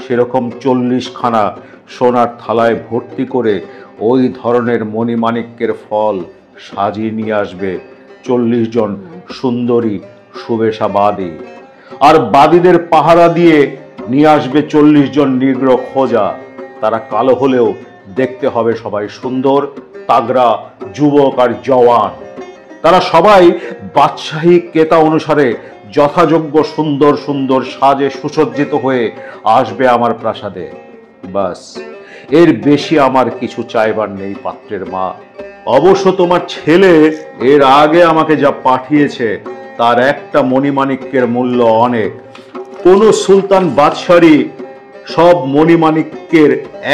সেরকম 40খানা সোনার থালায় ভর্তি করে ওই ধরনের মণিমাণিক্যের ফল সাজিয়ে নিয়ে আসবে 40 জন সুন্দরী সুবেশাবাদী। আর বাদীদের পাহারা দিয়ে নিয়ে আসবে 40 জন নিগ্র খোঁজা। তারা কালো হলেও দেখতে হবে সবাই সুন্দর, তাগড়া, যুবক আর জওয়ান। তারা সবাই বাদশাহী কেতা অনুসারে যথাযোগ্য সুন্দর সুন্দর সাজে সুসজ্জিত হয়ে আসবে আমার প্রাসাদে। বাস, এর বেশি আমার কিছু চাইবার নেই পাত্রের মা। অবশ্য তোমার ছেলে এর আগে আমাকে যা পাঠিয়েছে তার একটা মণিমাণিক্যের মূল্য অনেক। কোন সুলতান বাদশাহী সব মণিমাণিক্যের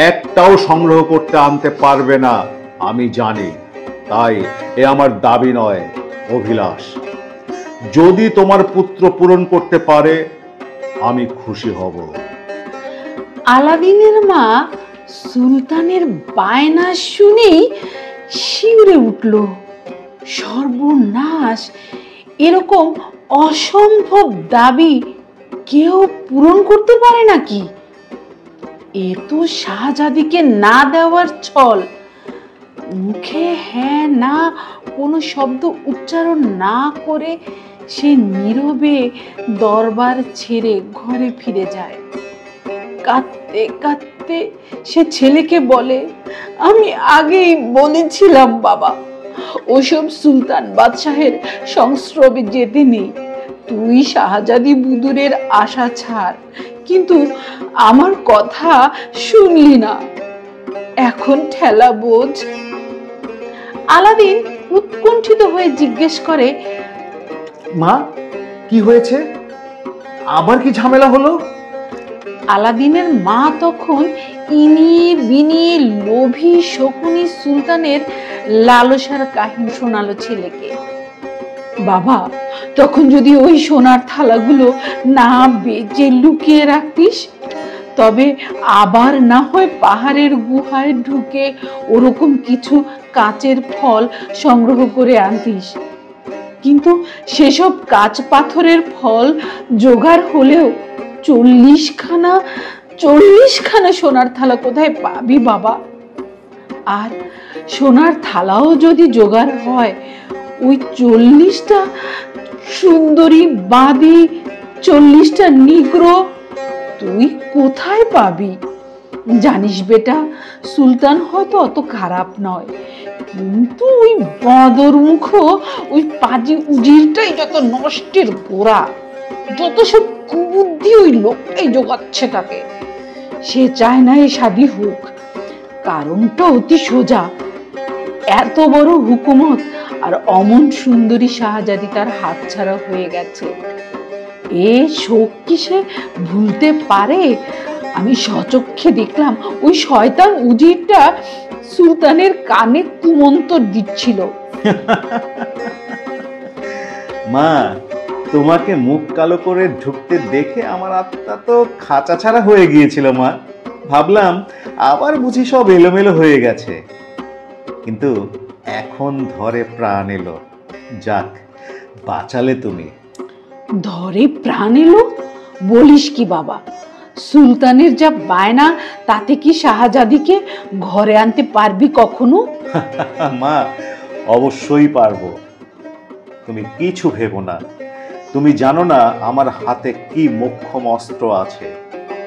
একটাও সংগ্রহ করতে আনতে পারবে না, আমি জানি। তাই এ আমার দাবি নয়, অভিলাষ। যদি তোমার পুত্র পূরণ করতে পারে আমি খুশি হব। আলাদিনের মা সুলতানের বায়না শুনেই শিউরে উঠল। সর্বনাশ! এরকম অসম্ভব দাবি কেউ পূরণ করতে পারে নাকি? এ তো শাহজাদিকে না দেওয়ার ছল। মুখে হ্যাঁ না কোনো শব্দ উচ্চারণ না করে সে নীরবে দরবার ছেড়ে ঘরে ফিরে যায়। কাঁদতে কাঁদতে সে ছেলেকে বলে, আমি আগেই বলেছিলাম বাবা, ওসব সুলতান বাদশাহের সংস্রবে যেতে নেই। তুই শাহজাদি বুদুরের আশা ছাড়, কিন্তু আমার কথা শুনলি না। এখন ঠেলা বোঝ। আলাদিন উৎকণ্ঠিত হয়ে জিজ্ঞেস করে, মা, কি হয়েছে? আবার কি ঝামেলা হলো? আলাদিনের মা তখন ইনিয়ে বিনিয়ে লোভী শকুনি সুলতানের লালসার কাহিনী শোনালো ছেলেকে। বাবা, তখন যদি ওই সোনার থালাগুলো না বেচে লুকিয়ে রাখতিস, তবে আবার না হয় পাহাড়ের গুহায় ঢুকে ওরকম কিছু কাচের ফল সংগ্রহ করে আনতিস। কিন্তু সেসব কাচ পাথরের ফল জোগাড় হলেও 40খানা সোনার থালা কোথায় পাবি বাবা? আর সোনার থালাও যদি জোগাড় হয়, ওই 40টা সুন্দরী বাদী, 40টা নিগ্র তুই কোথায় পাবি? জানিস বেটা, সুলতান হয়তো অত খারাপ নয়, কিন্তু ওই বাঁদর মুখ, ওই পাজি উজিরটাই যত নষ্টের গোড়া। যত সব কুবুদ্ধি ওই লোকটাই জোগাচ্ছে তাকে। সে চায় না এ শাদী হোক। কারণটা অতি সোজা। এত বড় হুকুমত আর অমন সুন্দরী শাহজাদি তার হাতছাড়া হয়ে গেছে। এ শোক কি সে ভুলতে পারে? আমি স্বচক্ষে দেখলাম ওই শয়তান উজিরটা সুলতানের কানে কুমন্তর দিচ্ছিল। মা, তোমাকে মুখ কালো করে ঢুকতে দেখে আমার আত্মা তো খাঁচা ছাড়া হয়ে গিয়েছিল মা। ভাবলাম আবার বুঝি সব এলোমেলো হয়ে গেছে, কিন্তু এখন ধরে প্রাণ এলো। যাক, বাঁচালে তুমি। ধরে প্রাণ এলো বলিস কি বাবা? সুলতানের যা বায়না, তাতে কি শাহজাদিকে ঘরে আনতে পারবি কখনো? মা, অবশ্যই পারবো। তুমি কিছু ভেবো না। তুমি জানো না আমার হাতে কি মোক্ষম অস্ত্র আছে।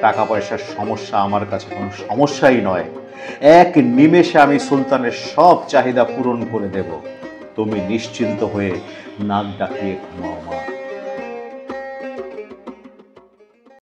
টাকা পয়সার সমস্যা আমার কাছে কোনো সমস্যাই নয়। এক নিমেষে আমি সুলতানের সব চাহিদা পূরণ করে দেব। তুমি নিশ্চিন্ত হয়ে নাক ডাকিয়ে ঘুমাও মা।